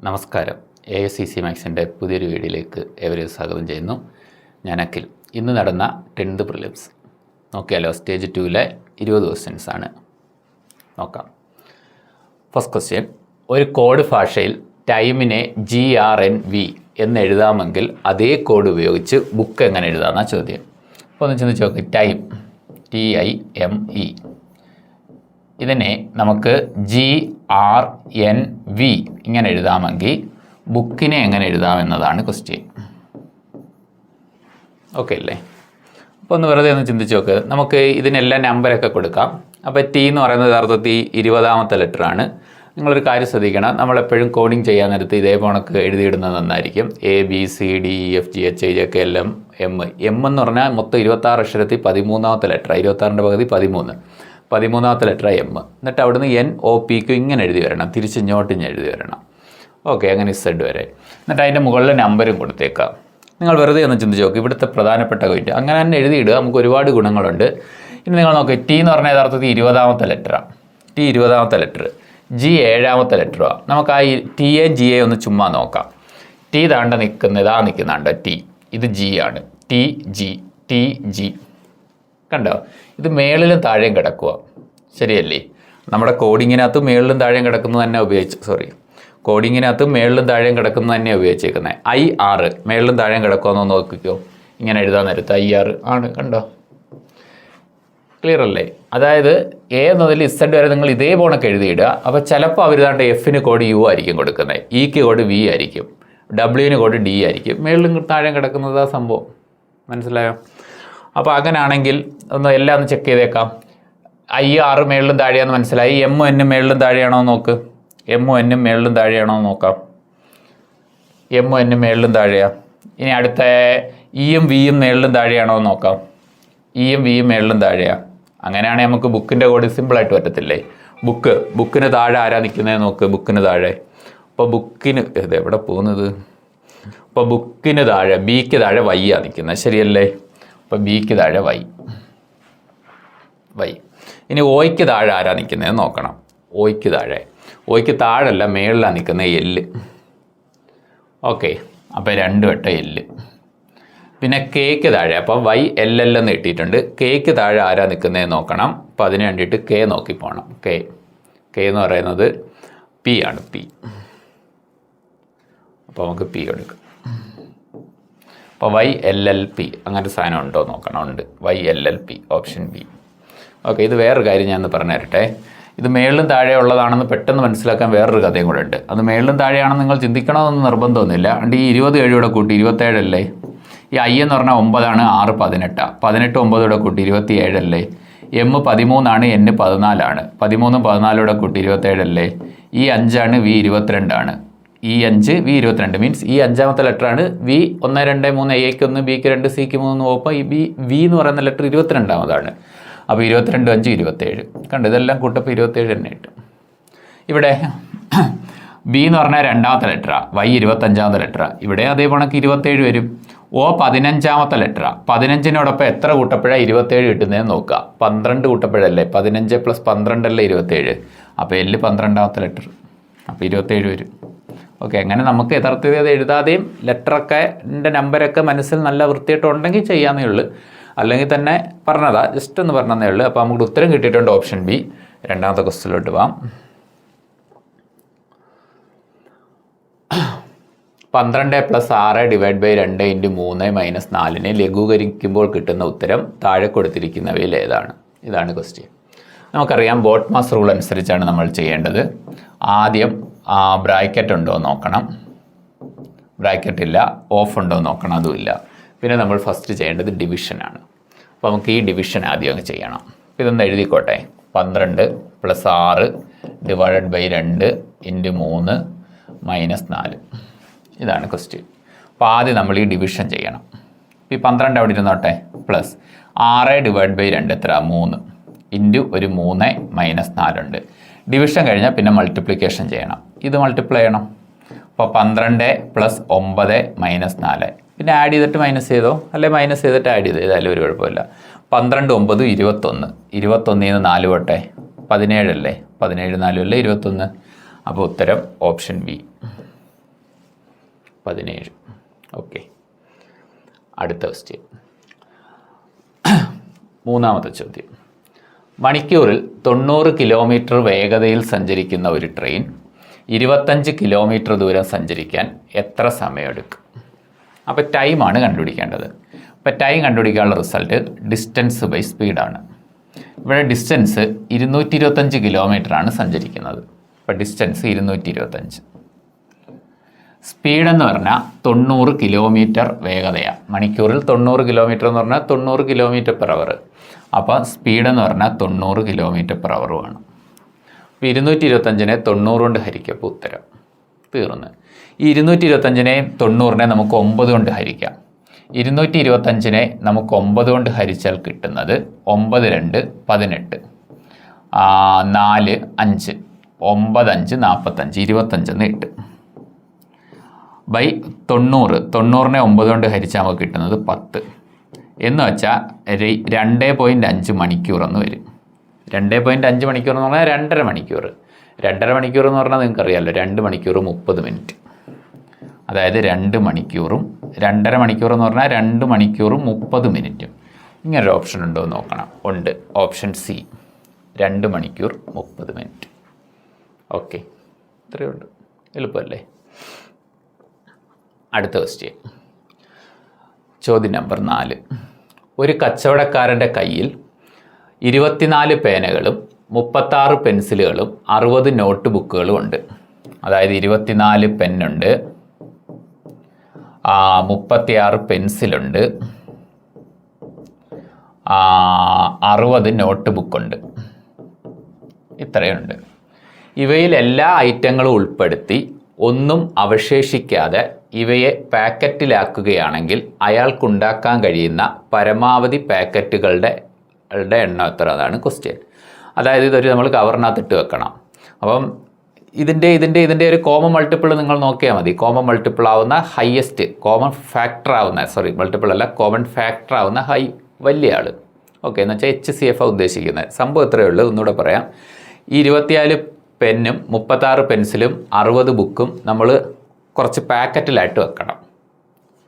നമസ്കാരം. ASCC മാത്സിൻ്റെ പുതിയൊരു വീഡിയോയിലേക്ക് ഏവരെയും സ്വാഗതം ചെയ്യുന്നു. ഞാൻ അഖിൽ. ഇന്ന് നടന്ന 10th പ്രിലിംസ് നോക്കിയാലോ. സ്റ്റേജ് 2-ലെ 20 ക്വസ്റ്റ്യൻസ് ആണ്. നോക്കാം. ഫസ്റ്റ് ക്വസ്റ്റ്യൻ, ഒരു കോഡ് ഭാഷയിൽ ടൈമിനെ GRNV എന്ന് എഴുതാമെങ്കിൽ അതേ കോഡ് ഉപയോഗിച്ച് ബുക്ക് എങ്ങനെ എഴുതാമെന്നാണ് ചോദ്യം. അപ്പോൾ ഒന്ന് ചിന്തിച്ച് നോക്ക്. ടൈം TIME ഇതിനെ നമുക്ക് GRNV ഇങ്ങനെ എഴുതാമെങ്കിൽ ബുക്കിനെ എങ്ങനെ എഴുതാമെന്നതാണ് ക്വസ്റ്റ്യൻ. ഓക്കെ അല്ലേ? അപ്പോൾ ഒന്ന് വെറുതെ ഒന്ന് ചിന്തിച്ച് നോക്ക്. നമുക്ക് ഇതിനെല്ലാം നമ്പരൊക്കെ കൊടുക്കാം. അപ്പോൾ T എന്ന് പറയുന്നത് യഥാർത്ഥത്തിൽ 20ാമത്തെ ലെറ്ററാണ്. നിങ്ങളൊരു കാര്യം ശ്രദ്ധിക്കണം, നമ്മളെപ്പോഴും കോഡിങ് ചെയ്യാൻ നേരത്ത് ഇതേ പോണക്ക് എഴുതിയിടുന്നത് നന്നായിരിക്കും. ABCDEFGHIJKLM M എന്ന് പറഞ്ഞാൽ മൊത്തം 26 അക്ഷരത്തിൽ 13ാമത്തെ ലെറ്റർ. 26ൻ്റെ പകുതി 13ാമത്തെ ലെറ്റർ M. എന്നിട്ട് അവിടുന്ന് NOPQ ഇങ്ങനെ എഴുതി വരണം, തിരിച്ച് ഇങ്ങോട്ട് എഴുതി വരണം. ഓക്കെ, അങ്ങനെ Z വരെ. എന്നിട്ട് അതിൻ്റെ മുകളിൽ നമ്പരും കൊടുത്തേക്കാം. നിങ്ങൾ വെറുതെ ഒന്ന് ചിന്തിച്ച് നോക്കുക. ഇവിടുത്തെ പ്രധാനപ്പെട്ട പോയിന്റ് അങ്ങനെ തന്നെ എഴുതിയിടുക. നമുക്ക് ഒരുപാട് ഗുണങ്ങളുണ്ട്. ഇനി നിങ്ങൾ നോക്കുക, T എന്ന് പറഞ്ഞാൽ യഥാർത്ഥത്തിൽ 20ാമത്തെ ലെറ്ററാണ്. T 20ാമത്തെ ലെറ്റർ, G 7ാമത്തെ ലെറ്ററാണ്. നമുക്ക് ആ TA GA ഒന്ന് ചുമ്മാ നോക്കാം. T താണ്ട നിൽക്കുന്നുണ്ട് T. ഇത് G ആണ്. TG കണ്ടോ? ഇത് മേളിലും താഴെയും കിടക്കുക. ശരിയല്ലേ? നമ്മുടെ കോഡിങ്ങിനകത്ത് മേളിലും താഴെയും കിടക്കുന്നത് തന്നെ കോഡിങ്ങിനകത്ത് മേളിലും താഴെയും കിടക്കുന്നത് തന്നെ ഉപയോഗിച്ചേക്കുന്നത്. IR മേളിലും താഴെയും കിടക്കുമെന്ന് നോക്കിക്കോ. ഇങ്ങനെ എഴുതാൻ നേരത്ത് IR ആണ്. കണ്ടോ? ക്ലിയർ അല്ലേ? അതായത് A മുതൽ Z വരെ നിങ്ങൾ ഇതേ പോണൊക്കെ എഴുതിയിടുക. അപ്പോൾ ചിലപ്പോൾ അവർ താണ്ട് Fന് കോഡ് U ആയിരിക്കും കൊടുക്കുന്നത്, Eക്ക് കോഡ് V ആയിരിക്കും, Wന് കോഡ് D ആയിരിക്കും. മേളിലും താഴെയും കിടക്കുന്നത് ആ സംഭവം. മനസ്സിലായോ? അപ്പോൾ അങ്ങനെയാണെങ്കിൽ എല്ലാം ഒന്ന് ചെക്ക് ചെയ്തേക്കാം. IR മേളിലും താഴെയാണെന്ന് മനസ്സിലായി. MN മേളിലും താഴെയാണോ നോക്ക്. MN മേളിലും താഴെയാണോ നോക്കാം. MN മേളിലും താഴെയാ. ഇനി അടുത്ത Eയും Vയും മേളിലും താഴെയാണോ നോക്കാം. Eയും Vയും മേളിലും താഴെയാ. അങ്ങനെയാണെങ്കിൽ നമുക്ക് ബുക്കിൻ്റെ കോഡ് സിമ്പിളായിട്ട് പറ്റത്തില്ലേ? ബുക്കിന് താഴെ ആരാ നിൽക്കുന്നത് നോക്ക്. ബുക്കിന് താഴെ. അപ്പോൾ ബുക്കിന് ഇത് എവിടെ പോകുന്നത്? അപ്പോൾ ബുക്കിന് താഴെ Bക്ക് താഴെ Y ആ നിൽക്കുന്നത്. ശരിയല്ലേ? അപ്പോൾ Bക്ക് താഴെ Y. ഇനി Oയ്ക്ക് താഴെ ആരാ നിൽക്കുന്നത് നോക്കണം. Oയ്ക്ക് താഴെ അല്ല മേളിലാണ് നിൽക്കുന്നത് L. ഓക്കെ, അപ്പോൾ 2 വട്ടം L. പിന്നെ Kക്ക് താഴെ അപ്പം YLL എന്ന് കിട്ടിയിട്ടുണ്ട്. Kക്ക് താഴെ ആരാ നിൽക്കുന്നതെന്ന് നോക്കണം. അപ്പോൾ അതിന് വേണ്ടിയിട്ട് K നോക്കി പോകണം. K എന്ന് പറയുന്നത് P ആണ്. P. അപ്പോൾ നമുക്ക് P എടുക്കാം. അപ്പോൾ YLLP അങ്ങനെ സാധനം ഉണ്ടോ നോക്കണം. ഉണ്ട്. YLLP option B. ഓക്കെ, ഇത് വേറൊരു കാര്യം ഞാൻ പറഞ്ഞു തരട്ടെ. ഇത് മേളിലും താഴെ ഉള്ളതാണെന്ന് പെട്ടെന്ന് മനസ്സിലാക്കാൻ വേറൊരു കഥയും കൂടെ ഉണ്ട്. അത് മേളിലും താഴെയാണെന്ന് നിങ്ങൾ ചിന്തിക്കണമെന്ന് നിർബന്ധമൊന്നുമില്ല. അതുകൊണ്ട് ഈ 27 കൂടെ കൂട്ടി 27 അല്ലേ? ഈ I എന്ന് പറഞ്ഞാൽ 9 ആണ്, 6 18. 18 9 കൂടെ കൂട്ടി 27 അല്ലേ? M 13 ആണ്, N 14 ആണ്. 13 14 കൂടെ കൂട്ടി 27 അല്ലേ? ഈ 5 ആണ്, V 22 ആണ്. ഈ 5 V 22 മീൻസ് ഈ 5ാമത്തെ ലെറ്ററാണ്. V 1 2 3 Aക്ക് 1 Bക്ക് 2 Cക്ക് 3 ഒപ്പം ഈ V എന്ന് പറയുന്ന ലെറ്റർ 22ാമതാണ്. അപ്പോൾ 22 5 27. കണ്ടു? ഇതെല്ലാം കൂട്ടപ്പോൾ 27 തന്നെ കിട്ടും. ഇവിടെ B എന്ന് പറഞ്ഞാൽ 2ാമത്തെ ലെറ്ററാണ്. Y 25ാമത്തെ ലെറ്ററാണ്. ഇവിടെ അതേ കണക്ക് 27 വരും. O 15ാമത്തെ ലെറ്ററാണ്. 15നോടൊപ്പം എത്ര കൂട്ടപ്പോഴാണ് 27 കിട്ടുന്നതെന്ന് നോക്കുക. 12 കൂട്ടപ്പോഴല്ലേ? 15 + 12 അല്ലേ 27. അപ്പോൾ L 12ാമത്തെ ലെറ്റർ. അപ്പോൾ 27 വരും. ഓക്കെ, അങ്ങനെ നമുക്ക് യഥാർത്ഥത്തിൽ അത് എഴുതാതെയും ലെറ്ററൊക്കെ നമ്പരൊക്കെ മനസ്സിൽ നല്ല വൃത്തിയായിട്ടുണ്ടെങ്കിൽ ചെയ്യാന്നേ ഉള്ളൂ. അല്ലെങ്കിൽ തന്നെ പറഞ്ഞതാ, ജസ്റ്റ് ഒന്ന് പറഞ്ഞതേ ഉള്ളൂ. അപ്പോൾ നമുക്ക് ഉത്തരം കിട്ടിയിട്ടുണ്ട് ഓപ്ഷൻ B. 2ാമത്തെ ക്വസ്റ്റ്യനിലോട്ട് പോവാം. 12 + 6 ÷ 2 × 3 - 4 ലഘൂകരിക്കുമ്പോൾ കിട്ടുന്ന ഉത്തരം താഴെ കൊടുത്തിരിക്കുന്നവയിൽ ഏതാണ്? ഇതാണ് ക്വസ്റ്റ്യൻ. നമുക്കറിയാം ബോട്ട്മാസ് റൂൾ അനുസരിച്ചാണ് നമ്മൾ ചെയ്യേണ്ടത്. ആദ്യം ബ്രാക്കറ്റ് ഉണ്ടോ നോക്കണം. ബ്രാക്കറ്റ് ഇല്ല. ഓഫ് ഉണ്ടോ നോക്കണം. അതുമില്ല. പിന്നെ നമ്മൾ ഫസ്റ്റ് ചെയ്യേണ്ടത് ഡിവിഷനാണ്. അപ്പോൾ നമുക്ക് ഈ ഡിവിഷൻ ആദ്യം അങ്ങ് ചെയ്യണം. ഇതൊന്ന് എഴുതിക്കോട്ടെ. 12 + 6 ÷ 2 × 3 - 4. ഇതാണ് ക്വസ്റ്റ്യൻ. അപ്പോൾ ആദ്യം നമ്മൾ ഈ ഡിവിഷൻ ചെയ്യണം. ഈ 12 അവിടെ ഇരുന്നോട്ടെ. പ്ലസ് 6 ÷ 2 എത്ര? 3 ഇൻറ്റു ഒരു 3 - 4 ഉണ്ട്. ഡിവിഷൻ കഴിഞ്ഞാൽ പിന്നെ മൾട്ടിപ്ലിക്കേഷൻ ചെയ്യണം. ഇത് മൾട്ടിപ്ലൈ ചെയ്യണം. അപ്പോൾ 12 + 9 - 4. പിന്നെ ആഡ് ചെയ്തിട്ട് മൈനസ് ചെയ്തോ, അല്ലെ മൈനസ് ചെയ്തിട്ട് ആഡ് ചെയ്തോ, ഏതായാലും ഒരു കുഴപ്പമില്ല. 12 9 21. 21 4 പോട്ടെ 17 അല്ലേ? 17 4 അല്ലേ 21. അപ്പോൾ ഉത്തരം ഓപ്ഷൻ B. 17. ഓക്കെ, അടുത്ത ക്വസ്റ്റ്യൻ. മൂന്നാമത്തെ ചോദ്യം. മണിക്കൂറിൽ 90 കിലോമീറ്റർ വേഗതയിൽ സഞ്ചരിക്കുന്ന ഒരു ട്രെയിൻ 25 കിലോമീറ്റർ ദൂരം സഞ്ചരിക്കാൻ എത്ര സമയമെടുക്കും? അപ്പോൾ ടൈമാണ് കണ്ടുപിടിക്കേണ്ടത്. അപ്പോൾ ടൈം കണ്ടുപിടിക്കാനുള്ള റിസൾട്ട് ഡിസ്റ്റൻസ് ബൈ സ്പീഡാണ്. ഇവിടെ ഡിസ്റ്റൻസ് 225 കിലോമീറ്ററാണ് സഞ്ചരിക്കുന്നത്. അപ്പോൾ ഡിസ്റ്റൻസ് 225. സ്പീഡെന്ന് പറഞ്ഞാൽ 90 കിലോമീറ്റർ വേഗതയാണ്. മണിക്കൂറിൽ 90 കിലോമീറ്റർ എന്ന് പറഞ്ഞാൽ 90 കിലോമീറ്റർ പെർ അവർ. അപ്പോൾ സ്പീഡെന്ന് പറഞ്ഞാൽ 90 കിലോമീറ്റർ പെർ അവർ വേണം. അപ്പോൾ 225നെ 90 കൊണ്ട് ഹരിക്കപ്പോൾ ഉത്തരം തീർന്ന്. ഈ 225നെ 90നെ നമുക്ക് 9 കൊണ്ട് ഹരിക്കാം. 225നെ നമുക്ക് 9 കൊണ്ട് ഹരിച്ചാൽ കിട്ടുന്നത് 9 2 18, 4 5, 9 5 45, 25 8 ബൈ 90. 90നെ 9 കൊണ്ട് ഹരിച്ചാൽ നമുക്ക് കിട്ടുന്നത് 10 എന്ന് വെച്ചാൽ 2.5 മണിക്കൂർ എന്ന് വരും. 2.5 മണിക്കൂർ എന്ന് പറഞ്ഞാൽ 2.5 മണിക്കൂർ. 2.5 മണിക്കൂർ എന്ന് പറഞ്ഞാൽ നിങ്ങൾക്കറിയാമല്ലോ, 2 മണിക്കൂർ 30 മിനിറ്റ്. അതായത് 2 മണിക്കൂറും 2.5 മണിക്കൂർ എന്ന് പറഞ്ഞാൽ 2 മണിക്കൂറും 30 മിനിറ്റും. ഇങ്ങനൊരു ഓപ്ഷൻ ഉണ്ടോ എന്ന് നോക്കണം. ഉണ്ട്, ഓപ്ഷൻ സി, 2 മണിക്കൂർ 30 മിനിറ്റ്. ഓക്കെ, ഇത്രയേ ഉള്ളൂ, എളുപ്പമല്ലേ? അടുത്ത ക്വസ്റ്റ്യൻ, ചോദ്യം നമ്പർ 4. ഒരു കച്ചവടക്കാരൻ്റെ കയ്യിൽ 24 പേനകളും 36 പെൻസിലുകളും 60 നോട്ട് ബുക്കുകളും ഉണ്ട്. അതായത് 24 പെന്നുണ്ട്, 36 പെൻസിലുണ്ട്, 60 നോട്ട് ബുക്കുണ്ട്. ഇത്രയുണ്ട്. ഇവയിൽ എല്ലാ ഐറ്റങ്ങളും ഉൾപ്പെടുത്തി ഒന്നും അവശേഷിക്കാതെ ഇവയെ പാക്കറ്റിലാക്കുകയാണെങ്കിൽ അയാൾക്കുണ്ടാക്കാൻ കഴിയുന്ന പരമാവധി പാക്കറ്റുകളുടെ എണ്ണം എത്ര? അതാണ് ക്വസ്റ്റ്യൻ. അതായത് ഇതൊരു നമ്മൾ കവറിനകത്തിട്ട് വെക്കണം. അപ്പം ഇതിൻ്റെ ഒരു കോമൺ മൾട്ടിപ്പിൾ നിങ്ങൾ നോക്കിയാൽ മതി. കോമൺ മൾട്ടിപ്പിൾ ആവുന്ന ഹയസ്റ്റ്, കോമൺ ഫാക്ടർ ആവുന്ന, മൾട്ടിപ്പിൾ അല്ല, കോമൺ ഫാക്ടർ ആവുന്ന വലിയ ആൾ. ഓക്കെ, എന്ന് വെച്ചാൽ HCF ഉദ്ദേശിക്കുന്നത്. സംഭവം ഇത്രയേ ഉള്ളൂ. ഒന്നുകൂടെ പറയാം. ഈ 24 പെന്നും 36 പെൻസിലും 60 ബുക്കും നമ്മൾ കുറച്ച് പാക്കറ്റിലായിട്ട് വെക്കണം.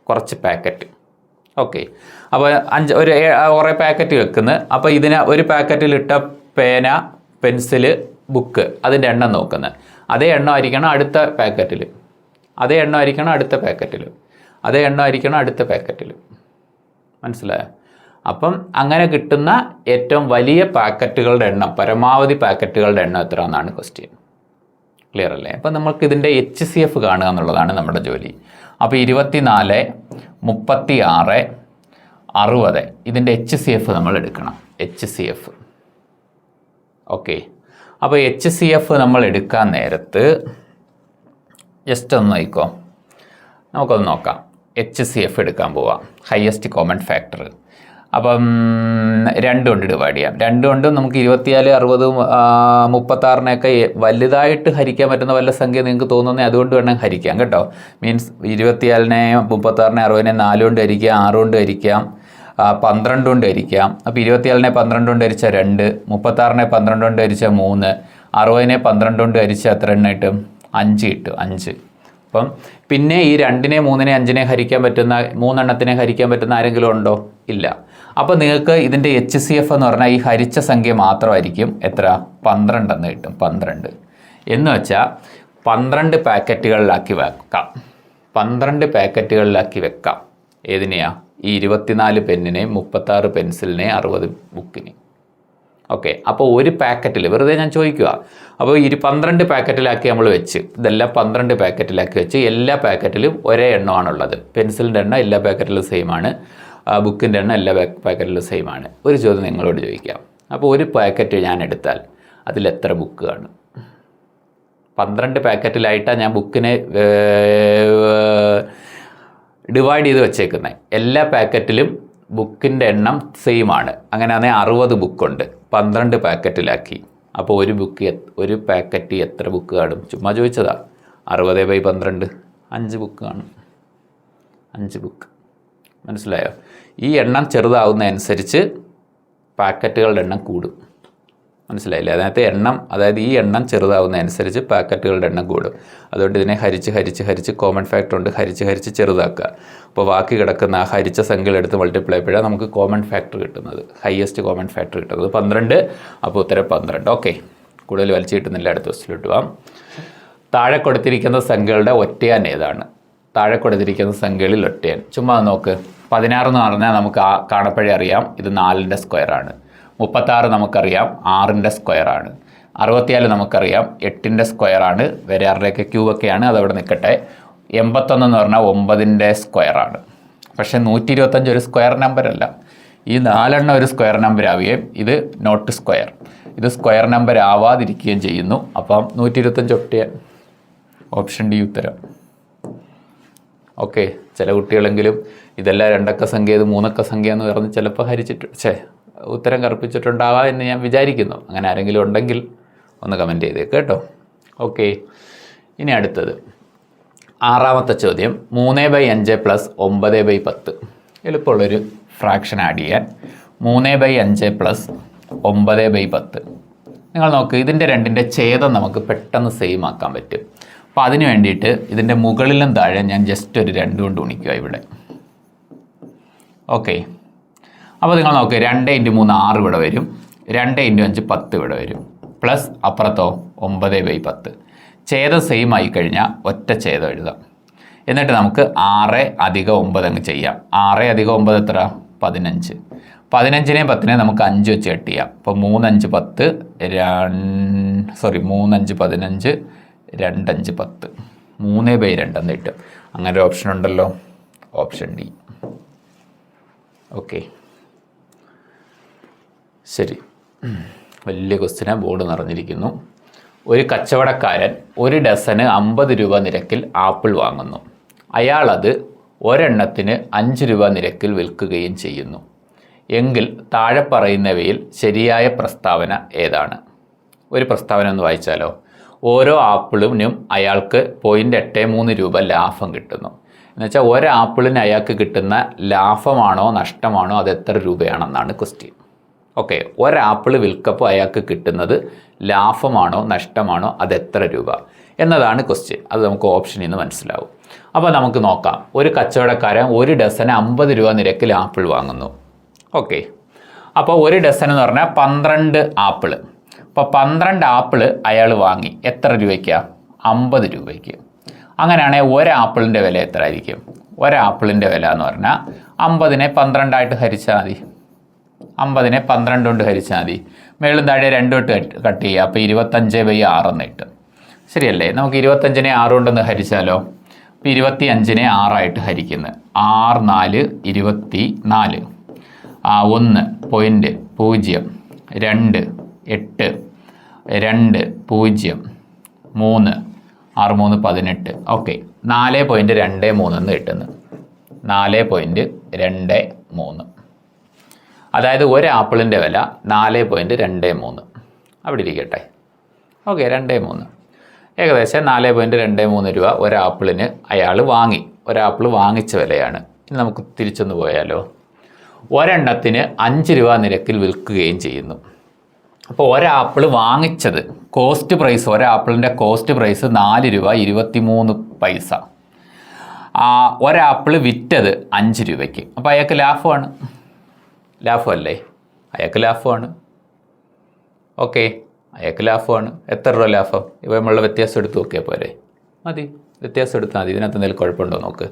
കുറച്ച് പാക്കറ്റ്. ഓക്കെ, അപ്പോൾ കുറേ പാക്കറ്റ് വെക്കുന്നത്. അപ്പോൾ ഒരു പാക്കറ്റിലിട്ട പേന, പെൻസില്, ബുക്ക്, അതിൻ്റെ എണ്ണം നോക്കുന്നത്. അതേ എണ്ണം ആയിരിക്കണം അടുത്ത പാക്കറ്റിൽ, അതേ എണ്ണം ആയിരിക്കണം അടുത്ത പാക്കറ്റിൽ, അതേ എണ്ണം ആയിരിക്കണം അടുത്ത പാക്കറ്റിൽ. മനസ്സിലായോ? അപ്പം അങ്ങനെ കിട്ടുന്ന ഏറ്റവും വലിയ പാക്കറ്റുകളുടെ എണ്ണം, പരമാവധി പാക്കറ്റുകളുടെ എണ്ണം എത്ര എന്നാണ് ക്വസ്റ്റ്യൻ. ക്ലിയർ അല്ലേ? അപ്പം നമുക്ക് ഇതിൻ്റെ HCF കാണുക എന്നുള്ളതാണ് നമ്മുടെ ജോലി. അപ്പോൾ 24, 36, 60 ഇതിൻ്റെ HCF നമ്മൾ എടുക്കണം. HCF. ഓക്കെ, അപ്പോൾ HCF നമ്മൾ എടുക്കാൻ നേരത്ത് ജസ്റ്റ് ഒന്ന് നോക്കിക്കോ, നമുക്കൊന്ന് നോക്കാം. HCF എടുക്കാൻ പോവാം. Highest common factor. അപ്പം 2 കൊണ്ട് ഡിവൈഡ് ചെയ്യാം. 2 കൊണ്ട് നമുക്ക് 24, 60, 36നെയൊക്കെ വലുതായിട്ട് ഹരിക്കാൻ പറ്റുന്ന വല്ല സംഖ്യ നിങ്ങൾക്ക് തോന്നുന്നത് അതുകൊണ്ട് വേണം ഹരിക്കാം കേട്ടോ. മീൻസ് 24നെ 36നെ 60നെ 4 കൊണ്ട് ഹരിക്കാം, 6 കൊണ്ട് ഹരിക്കാം, 12 കൊണ്ട് ഹരിക്കാം. അപ്പോൾ 24നെ 12 കൊണ്ട് ഹരിച്ചാൽ 2, 36നെ 12 കൊണ്ട് ഹരിച്ചാൽ 3, 60നെ 12 കൊണ്ട് ഹരിച്ചാൽ എത്ര എണ്ണം കിട്ടും? 5 കിട്ടും. 5. അപ്പം പിന്നെ ഈ 2നെ 3നെ 5നെ ഹരിക്കാൻ പറ്റുന്ന, 3 എണ്ണത്തിനെ ഹരിക്കാൻ പറ്റുന്ന ആരെങ്കിലും ഉണ്ടോ? ഇല്ല. അപ്പോൾ നിങ്ങൾക്ക് ഇതിൻ്റെ HCF എന്ന് പറഞ്ഞാൽ ഈ ഹരിച്ച സംഖ്യ മാത്രമായിരിക്കും എത്ര? 12 എന്ന് കിട്ടും. 12 എന്ന് വെച്ചാൽ 12 പാക്കറ്റുകളിലാക്കി വെക്കാം. 12 പാക്കറ്റുകളിലാക്കി വെക്കാം. ഏതിനെയാ? ഈ 24 പെന്നിനെയും 36 പെൻസിലിനെയും 60 ബുക്കിനെ. ഓക്കെ, അപ്പോൾ ഒരു പാക്കറ്റിൽ വെറുതെ ഞാൻ ചോദിക്കുക. അപ്പോൾ 12 പാക്കറ്റിലാക്കി നമ്മൾ വെച്ച്, ഇതെല്ലാം 12 പാക്കറ്റിലാക്കി വെച്ച് എല്ലാ പാക്കറ്റിലും ഒരേ എണ്ണമാണുള്ളത്. പെൻസിലിൻ്റെ എണ്ണം എല്ലാ പാക്കറ്റിലും സെയിം ആണ്, ബുക്കിൻ്റെ എണ്ണം എല്ലാ പാക്കറ്റിലും സെയിം ആണ്. ഒരു ചോദ്യം നിങ്ങളോട് ചോദിക്കാം. അപ്പോൾ ഒരു പാക്കറ്റ് ഞാൻ എടുത്താൽ അതിൽ എത്ര ബുക്ക് കാണും? 12 പാക്കറ്റിലായിട്ടാണ് ഞാൻ ബുക്കിനെ ഡിവൈഡ് ചെയ്ത് വെച്ചേക്കുന്നത്. എല്ലാ പാക്കറ്റിലും ബുക്കിൻ്റെ എണ്ണം സെയിം ആണ്. അങ്ങനെയാണെങ്കിൽ 60 ബുക്കുണ്ട്, 12 പാക്കറ്റിലാക്കി. അപ്പോൾ ഒരു പാക്കറ്റ് എത്ര ബുക്ക് കാണും? ചുമ്മാ ചോദിച്ചതാ. 60/12 5 ബുക്ക് കാണും. 5 ബുക്ക്. മനസ്സിലായോ? ഈ എണ്ണം ചെറുതാവുന്നതനുസരിച്ച് പാക്കറ്റുകളുടെ എണ്ണം കൂടും. മനസ്സിലായില്ലേ? അതിനകത്ത് എണ്ണം, അതായത് ഈ എണ്ണം ചെറുതാവുന്നതനുസരിച്ച് പാക്കറ്റുകളുടെ എണ്ണം കൂടും. അതുകൊണ്ട് ഇതിനെ ഹരിച്ച് കോമൺ ഫാക്ടർ കൊണ്ട് ഹരിച്ച് ചെറുതാക്കുക. അപ്പോൾ ബാക്കി കിടക്കുന്ന ആ ഹരിച്ച സംഖ്യകൾ എടുത്ത് മൾട്ടിപ്ലൈ ചെയ്യപ്പോഴാണ് നമുക്ക് കോമൺ ഫാക്ടർ കിട്ടുന്നത്, ഹയസ്റ്റ് കോമൺ ഫാക്ടർ കിട്ടുന്നത് 12. അപ്പോൾ ഉത്തരം 12. ഓക്കെ, കൂടുതൽ വലിച്ചു കിട്ടുന്നില്ല. അടുത്ത ക്വസ്റ്റ്യനിലോട്ട് പോവാം. താഴെ കൊടുത്തിരിക്കുന്ന സംഖ്യകളുടെ ഒറ്റയാൻ ഏതാണ്? താഴെ കൊടുത്തിരിക്കുന്ന സംഖ്യകളിൽ ഒറ്റയാൻ ചുമ്മാ നോക്ക്. 16 എന്ന് പറഞ്ഞാൽ നമുക്ക് കാണപ്പോഴേ അറിയാം ഇത് 4ൻ്റെ സ്ക്വയറാണ്. 36 നമുക്കറിയാം 6ൻ്റെ സ്ക്വയറാണ്. 64 നമുക്കറിയാം 8ൻ്റെ സ്ക്വയറാണ്. വേറെ ആരുടെയൊക്കെ ക്യൂബൊക്കെയാണ്, അതവിടെ നിൽക്കട്ടെ. 81 എന്ന് പറഞ്ഞാൽ 9ൻ്റെ സ്ക്വയറാണ്. പക്ഷേ 125 ഒരു സ്ക്വയർ നമ്പർ അല്ല. ഈ 4 ഒരു സ്ക്വയർ നമ്പർ ആവുകയും ഇത് നോട്ട് സ്ക്വയർ, ഇത് സ്ക്വയർ നമ്പർ ആവാതിരിക്കുകയും ചെയ്യുന്നു. അപ്പം 125 ഒറ്റയാൻ. ഓപ്ഷൻ ഡി ഉത്തരം. ഓക്കെ, ചില കുട്ടികളെങ്കിലും ഇതെല്ലാം 2 അക്ക സംഖ്യ ഇത് 3 അക്ക സംഖ്യ എന്ന് പറഞ്ഞ് ചിലപ്പോൾ ഉത്തരം കറുപ്പിച്ചിട്ടുണ്ടാവാം എന്ന് ഞാൻ വിചാരിക്കുന്നു. അങ്ങനെ ആരെങ്കിലും ഉണ്ടെങ്കിൽ ഒന്ന് കമൻറ്റ് ചെയ്തേക്ക് കേട്ടോ. ഓക്കെ, ഇനി അടുത്തത് 6ാമത്തെ ചോദ്യം. 3/5 + 9/10. എളുപ്പമുള്ളൊരു ഫ്രാക്ഷൻ ആഡ് ചെയ്യാൻ. 3/5 + 9/10. നിങ്ങൾ നോക്ക്, ഇതിൻ്റെ 2ൻ്റെ ഛേദം നമുക്ക് പെട്ടെന്ന് സെയിം ആക്കാൻ പറ്റും. അപ്പോൾ അതിന് വേണ്ടിയിട്ട് ഇതിൻ്റെ മുകളിലും താഴെ ഞാൻ ജസ്റ്റ് ഒരു 2 കൊണ്ട് ഗുണിക്കുക ഇവിടെ. ഓക്കെ, അപ്പോൾ നിങ്ങൾ നോക്കുക, 2 × 3 6 ഇവിടെ വരും, 2 × 5 10 ഇവിടെ വരും, പ്ലസ് അപ്പുറത്തോ 9/10. ഛേദം സെയിം ആയി കഴിഞ്ഞാൽ ഒറ്റ ഛേദം എഴുതാം. എന്നിട്ട് നമുക്ക് 6 + 9 അങ്ങ് ചെയ്യാം. 6 + 9 എത്ര? 15. 15നെയും 10നെയും നമുക്ക് 5 വെച്ച് കട്ട് ചെയ്യാം. അപ്പോൾ 3 × 5 10, 3 × 5 15, 2 × 5 10, 3/2 എന്ന് കിട്ടും. അങ്ങനെ ഒരു ഓപ്ഷൻ ഉണ്ടല്ലോ, ഓപ്ഷൻ ഡി. ഓക്കെ, ശരി. വലിയ ക്വസ്റ്റ്യനാണ്, ബോർഡ് നിറഞ്ഞിരിക്കുന്നു. ഒരു കച്ചവടക്കാരൻ 1 ഡസന് 50 രൂപ നിരക്കിൽ ആപ്പിൾ വാങ്ങുന്നു. അയാളത് ഒരെണ്ണത്തിന് 5 രൂപ നിരക്കിൽ വിൽക്കുകയും ചെയ്യുന്നു. എങ്കിൽ താഴെ പറയുന്നവയിൽ ശരിയായ പ്രസ്താവന ഏതാണ്? ഒരു പ്രസ്താവന ഒന്ന് വായിച്ചാലോ. ഓരോ ആപ്പിളിനും അയാൾക്ക് 0.83 രൂപ ലാഭം കിട്ടുന്നു. എന്നുവെച്ചാൽ ഒരാപ്പിളിന് അയാൾക്ക് കിട്ടുന്ന ലാഭമാണോ നഷ്ടമാണോ അത് എത്ര രൂപയാണെന്നാണ് ക്വസ്റ്റ്യൻ. ഓക്കെ, ഒരാപ്പിൾ വിൽക്കപ്പോൾ അയാൾക്ക് കിട്ടുന്നത് ലാഭമാണോ നഷ്ടമാണോ അത് എത്ര രൂപ എന്നതാണ് ക്വസ്റ്റ്യൻ. അത് നമുക്ക് ഓപ്ഷനിൽ നിന്ന് മനസ്സിലാവും. അപ്പോൾ നമുക്ക് നോക്കാം. ഒരു കച്ചവടക്കാരൻ 1 ഡസന് 50 രൂപ നിരക്കിൽ ആപ്പിൾ വാങ്ങുന്നു. ഓക്കെ, അപ്പോൾ 1 ഡസൻ എന്ന് പറഞ്ഞാൽ 12 ആപ്പിൾ. അപ്പോൾ 12 ആപ്പിൾ അയാൾ വാങ്ങി എത്ര രൂപയ്ക്കാണ്? 50 രൂപയ്ക്ക്. അങ്ങനെയാണെങ്കിൽ ഒരാപ്പിളിൻ്റെ വില എത്ര ആയിരിക്കും? ഒരാപ്പിളിൻ്റെ വില എന്ന് പറഞ്ഞാൽ 50നെ 12 ആയിട്ട് ഹരിച്ചാൽ മതി. 50നെ 12 കൊണ്ട് ഹരിച്ചാൽ മതി. മേളും താഴെ 2 തൊട്ട് കട്ട് ചെയ്യുക. അപ്പോൾ 25/6 എന്ന് കിട്ടും. ശരിയല്ലേ? നമുക്ക് 25നെ 6 കൊണ്ടൊന്ന് ഹരിച്ചാലോ. അപ്പോൾ 25നെ 6 ആയിട്ട് ഹരിക്കുന്നത്. 6 4 24. 1 0.0 2 8 2 0 3 6 3 18. ഓക്കെ, 4.23 എന്ന് കിട്ടുന്നു. 4.23. അതായത് ഒരു ആപ്പിളിൻ്റെ വില 4.23. അവിടെ ഇരിക്കട്ടെ. ഓക്കെ, 23. ഏകദേശം 4.23 രൂപ ഒരാപ്പിളിന് അയാൾ വാങ്ങി. ഒരാപ്പിൾ വാങ്ങിച്ച വിലയാണ്. ഇനി നമുക്ക് തിരിച്ചൊന്ന് പോയാലോ. ഒരെണ്ണത്തിന് 5 രൂപ നിരക്കിൽ വിൽക്കുകയും ചെയ്യുന്നു. അപ്പോൾ ഒരാപ്പിൾ വാങ്ങിച്ചത് കോസ്റ്റ് പ്രൈസ്, ഒരാപ്പിളിൻ്റെ കോസ്റ്റ് പ്രൈസ് 4 രൂപ 23 പൈസ. ഒരാപ്പിൾ വിറ്റത് 5 രൂപയ്ക്ക്. അപ്പോൾ അയാൾക്ക് ലാഭമാണ്. ലാഭമല്ലേ? അയാൾക്ക് ലാഭമാണ്. ഓക്കെ, അയാൾക്ക് ലാഭമാണ്. എത്ര രൂപ ലാഭം? ഇവ നമ്മളുടെ വ്യത്യാസം എടുത്ത് നോക്കിയാൽ പോരെ? മതി, വ്യത്യാസം എടുത്താൽ മതി. ഇതിനകത്ത് എന്തെങ്കിലും കുഴപ്പമുണ്ടോ നോക്ക്.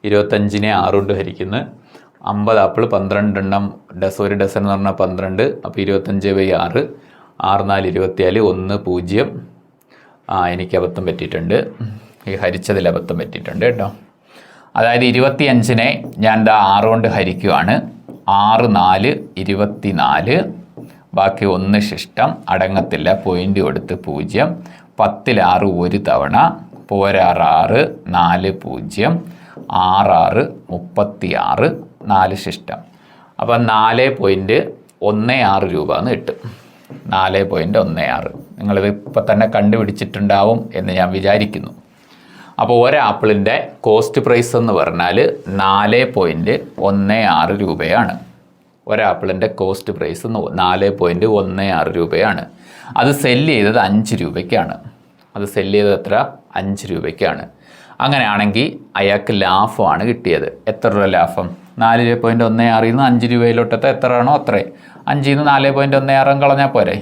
25നെ 6 കൊണ്ട് ഹരിക്കുന്നു. 50 ആപ്പിൾ 12 എണ്ണം ഒരു ഡസൻ എന്ന് പറഞ്ഞാൽ 12. അപ്പോൾ 25/6. 6 4 24. 1 0. എനിക്ക് അബദ്ധം പറ്റിയിട്ടുണ്ട്. ഈ ഹരിച്ചതിൽ അബദ്ധം പറ്റിയിട്ടുണ്ട് കേട്ടോ. അതായത് 25നെ ഞാൻ 6 കൊണ്ട് ഹരിക്കുവാണ്. 6 4 24. ബാക്കി 1 ശിഷ്ടം അടങ്ങത്തില്ല, പോയിൻ്റ് കൊടുത്ത് 0. 10 6 ഒരു തവണ. 6 6 4 0. 6 36. 4 ശിഷ്ടം. അപ്പം 4.16 രൂപ എന്ന് കിട്ടും. 4.16. നിങ്ങളിത് ഇപ്പം തന്നെ കണ്ടുപിടിച്ചിട്ടുണ്ടാവും എന്ന് ഞാൻ വിചാരിക്കുന്നു. അപ്പോൾ ഒരാപ്പിളിൻ്റെ കോസ്റ്റ് പ്രൈസ് എന്ന് പറഞ്ഞാൽ 4.16 രൂപയാണ്. ഒരാപ്പിളിൻ്റെ കോസ്റ്റ് പ്രൈസ് 4.16 രൂപയാണ്. അത് സെല്ല് ചെയ്തത് 5 രൂപയ്ക്കാണ്. അത് സെല്ല് ചെയ്തത് എത്ര? 5 രൂപയ്ക്കാണ്. അങ്ങനെയാണെങ്കിൽ അയാൾക്ക് ലാഭമാണ് കിട്ടിയത്. എത്ര രൂപ ലാഭം? 4.16 നിന്ന് 5 രൂപയിലോട്ടത്തെ എത്രയാണോ അത്രയും. 5 നിന്ന് 4.16 കളഞ്ഞാൽ പോരെ.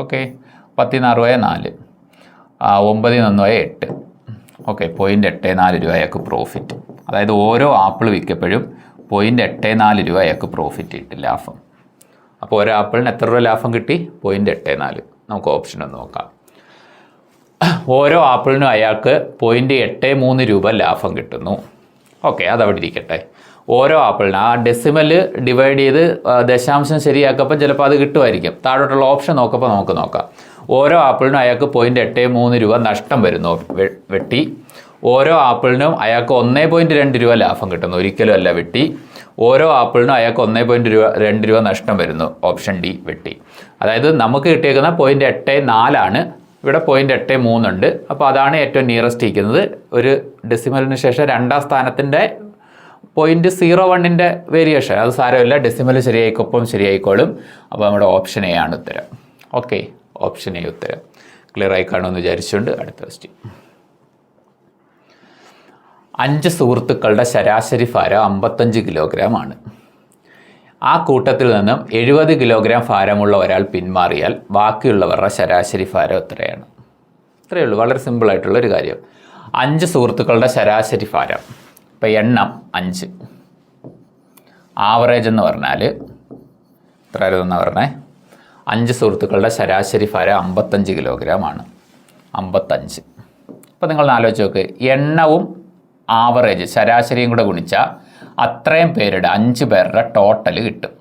ഓക്കെ, 10 4 9 8. ഓക്കെ, 0.84 രൂപ അയാൾക്ക് പ്രോഫിറ്റ്. അതായത് ഓരോ ആപ്പിൾ വിൽക്കപ്പോഴും 0.84 രൂപ അയാൾക്ക് പ്രോഫിറ്റ് കിട്ടി, ലാഭം. അപ്പോൾ ഒരു ആപ്പിളിന് എത്ര രൂപ ലാഭം കിട്ടി? 0.84. നമുക്ക് ഓപ്ഷൻ ഒന്ന് നോക്കാം. ഓരോ ആപ്പിളിനും അയാൾക്ക് 0.83 രൂപ ലാഭം കിട്ടുന്നു. ഓക്കെ, അതവിടെ ഇരിക്കട്ടെ. ഓരോ ആപ്പിളിന് ആ ഡെസിമൽ ഡിവൈഡ് ചെയ്ത് ദശാംശം ശരിയാക്കപ്പോൾ ചിലപ്പോൾ അത് കിട്ടുമായിരിക്കും. താഴോട്ടുള്ള ഓപ്ഷൻ നോക്കുമ്പോൾ നമുക്ക് നോക്കാം. ഓരോ ആപ്പിളിനും അയാൾക്ക് 0.83 രൂപ നഷ്ടം വരുന്നു വെട്ടി. ഓരോ ആപ്പിളിനും അയാൾക്ക് 1.2 രൂപ ലാഭം കിട്ടുന്നു, ഒരിക്കലും അല്ല വെട്ടി. ഓരോ ആപ്പിളിനും അയാൾക്ക് 1.2 രൂപ നഷ്ടം വരുന്നു, ഓപ്ഷൻ ഡി വെട്ടി. അതായത് നമുക്ക് കിട്ടിയേക്കുന്ന 0.84 ആണ്, ഇവിടെ 0.83 ഉണ്ട്. അപ്പോൾ അതാണ് ഏറ്റവും നിയറസ്റ്റ് ഇരിക്കുന്നത്. ഒരു ഡെസിമലിന് ശേഷം രണ്ടാം സ്ഥാനത്തിൻ്റെ 0.01ൻ്റെ വേരിയേഷൻ, അത് സാരമില്ല, ഡെസിമൽ ശരിയായിക്കൊപ്പം ശരിയായിക്കോളും. അപ്പോൾ നമ്മുടെ ഓപ്ഷൻ എ ആണ് ഉത്തരം. ഓക്കെ, ഓപ്ഷൻ എ ഉത്തരം. ക്ലിയർ ആയി കാണുമെന്ന് വിചാരിച്ചുകൊണ്ട് അടുത്ത ക്വസ്റ്റ്യൻ. 5 സുഹൃത്തുക്കളുടെ ശരാശരി ഭാരം 55 കിലോഗ്രാം ആണ്. ആ കൂട്ടത്തിൽ നിന്നും 70 കിലോഗ്രാം ഭാരമുള്ള ഒരാൾ പിന്മാറിയാൽ ബാക്കിയുള്ളവരുടെ ശരാശരി ഭാരം എത്രയാണ്? ഇത്രയേ ഉള്ളൂ, വളരെ സിമ്പിളായിട്ടുള്ളൊരു കാര്യം. 5 സുഹൃത്തുക്കളുടെ ശരാശരി ഭാരം, ഇപ്പം എണ്ണം 5, ആവറേജ് എന്ന് പറഞ്ഞാൽ എത്ര ആയിരുന്നെന്ന് പറഞ്ഞേ? 5 സുഹൃത്തുക്കളുടെ ശരാശരി ഭാരം 55 കിലോഗ്രാം ആണ്. 55. അപ്പോൾ നിങ്ങൾ ആലോചിച്ച് നോക്ക്, എണ്ണവും ആവറേജ് ശരാശരിയും കൂടെ ഗുണിച്ചാൽ അത്രയും പേരുടെ 5 പേരുടെ ടോട്ടൽ കിട്ടും.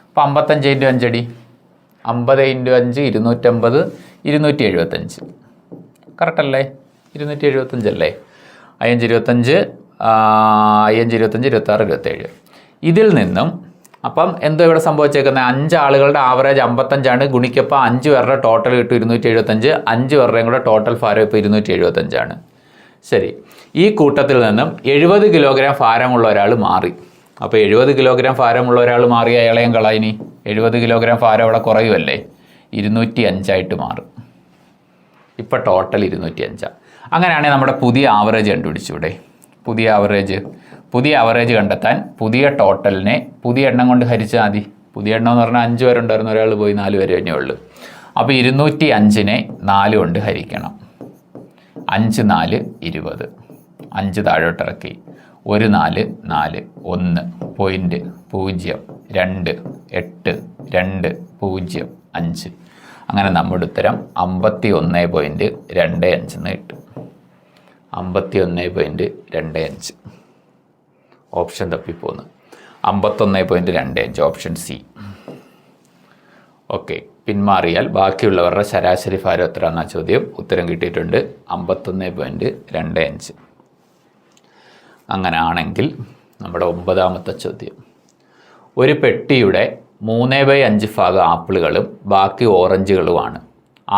അപ്പോൾ 55 × 5 അടി, 50 × 5 250, 275. കറക്റ്റല്ലേ? 275 അല്ലേ? 5 25, 5 25, 26, 27. ഇതിൽ നിന്നും അപ്പം എന്തോ ഇവിടെ സംഭവിച്ചേക്കുന്നത്? 5 ആളുകളുടെ ആവറേജ് 55 ഗുണിക്കപ്പോൾ 5 പേരുടെ ടോട്ടൽ കിട്ടും 275. 5 പേരുടെയും കൂടെ ടോട്ടൽ ഭാരം ഇപ്പോൾ 275. ശരി, ഈ കൂട്ടത്തിൽ നിന്നും 70 കിലോഗ്രാം ഭാരമുള്ള ഒരാൾ മാറി. അപ്പോൾ 70 കിലോഗ്രാം ഭാരമുള്ള ഒരാൾ മാറി, അയാളെയും കളയിനി. 70 കിലോഗ്രാം ഭാരം അവിടെ കുറയുമല്ലേ, 205 മാറും. ഇപ്പോൾ ടോട്ടൽ 205. അങ്ങനെയാണെങ്കിൽ നമ്മുടെ പുതിയ ആവറേജ് കണ്ടുപിടിച്ചൂടെ? പുതിയ ആവറേജ് കണ്ടെത്താൻ പുതിയ ടോട്ടലിനെ പുതിയ എണ്ണം കൊണ്ട് ഹരിച്ചാൽ മതി. പുതിയ എണ്ണം എന്ന് പറഞ്ഞാൽ 5 പേരുണ്ടായിരുന്നു, ഒരാൾ പോയി 4 പേര് തന്നെ ഉള്ളൂ. അപ്പോൾ 205നെ 4 കൊണ്ട് ഹരിക്കണം. 5 4 20. 5 താഴോട്ടിറക്കി. 1 4 4 1 0.2 8 2 0 5. അങ്ങനെ നമ്മുടെ ഉത്തരം 51.25 കിട്ടും. 51.25. ഓപ്ഷൻ തപ്പിപ്പോന്ന്. 51.25 option C. ഓക്കെ, പിന്മാറിയാൽ ബാക്കിയുള്ളവരുടെ ശരാശരി ഭാരം എത്രയാണെന്ന ചോദ്യം. ഉത്തരം കിട്ടിയിട്ടുണ്ട് 51.25. അങ്ങനെയാണെങ്കിൽ നമ്മുടെ 9ാമത്തെ ചോദ്യം. ഒരു പെട്ടിയുടെ 3/5 ഭാഗം ആപ്പിളുകളും ബാക്കി ഓറഞ്ചുകളുമാണ്.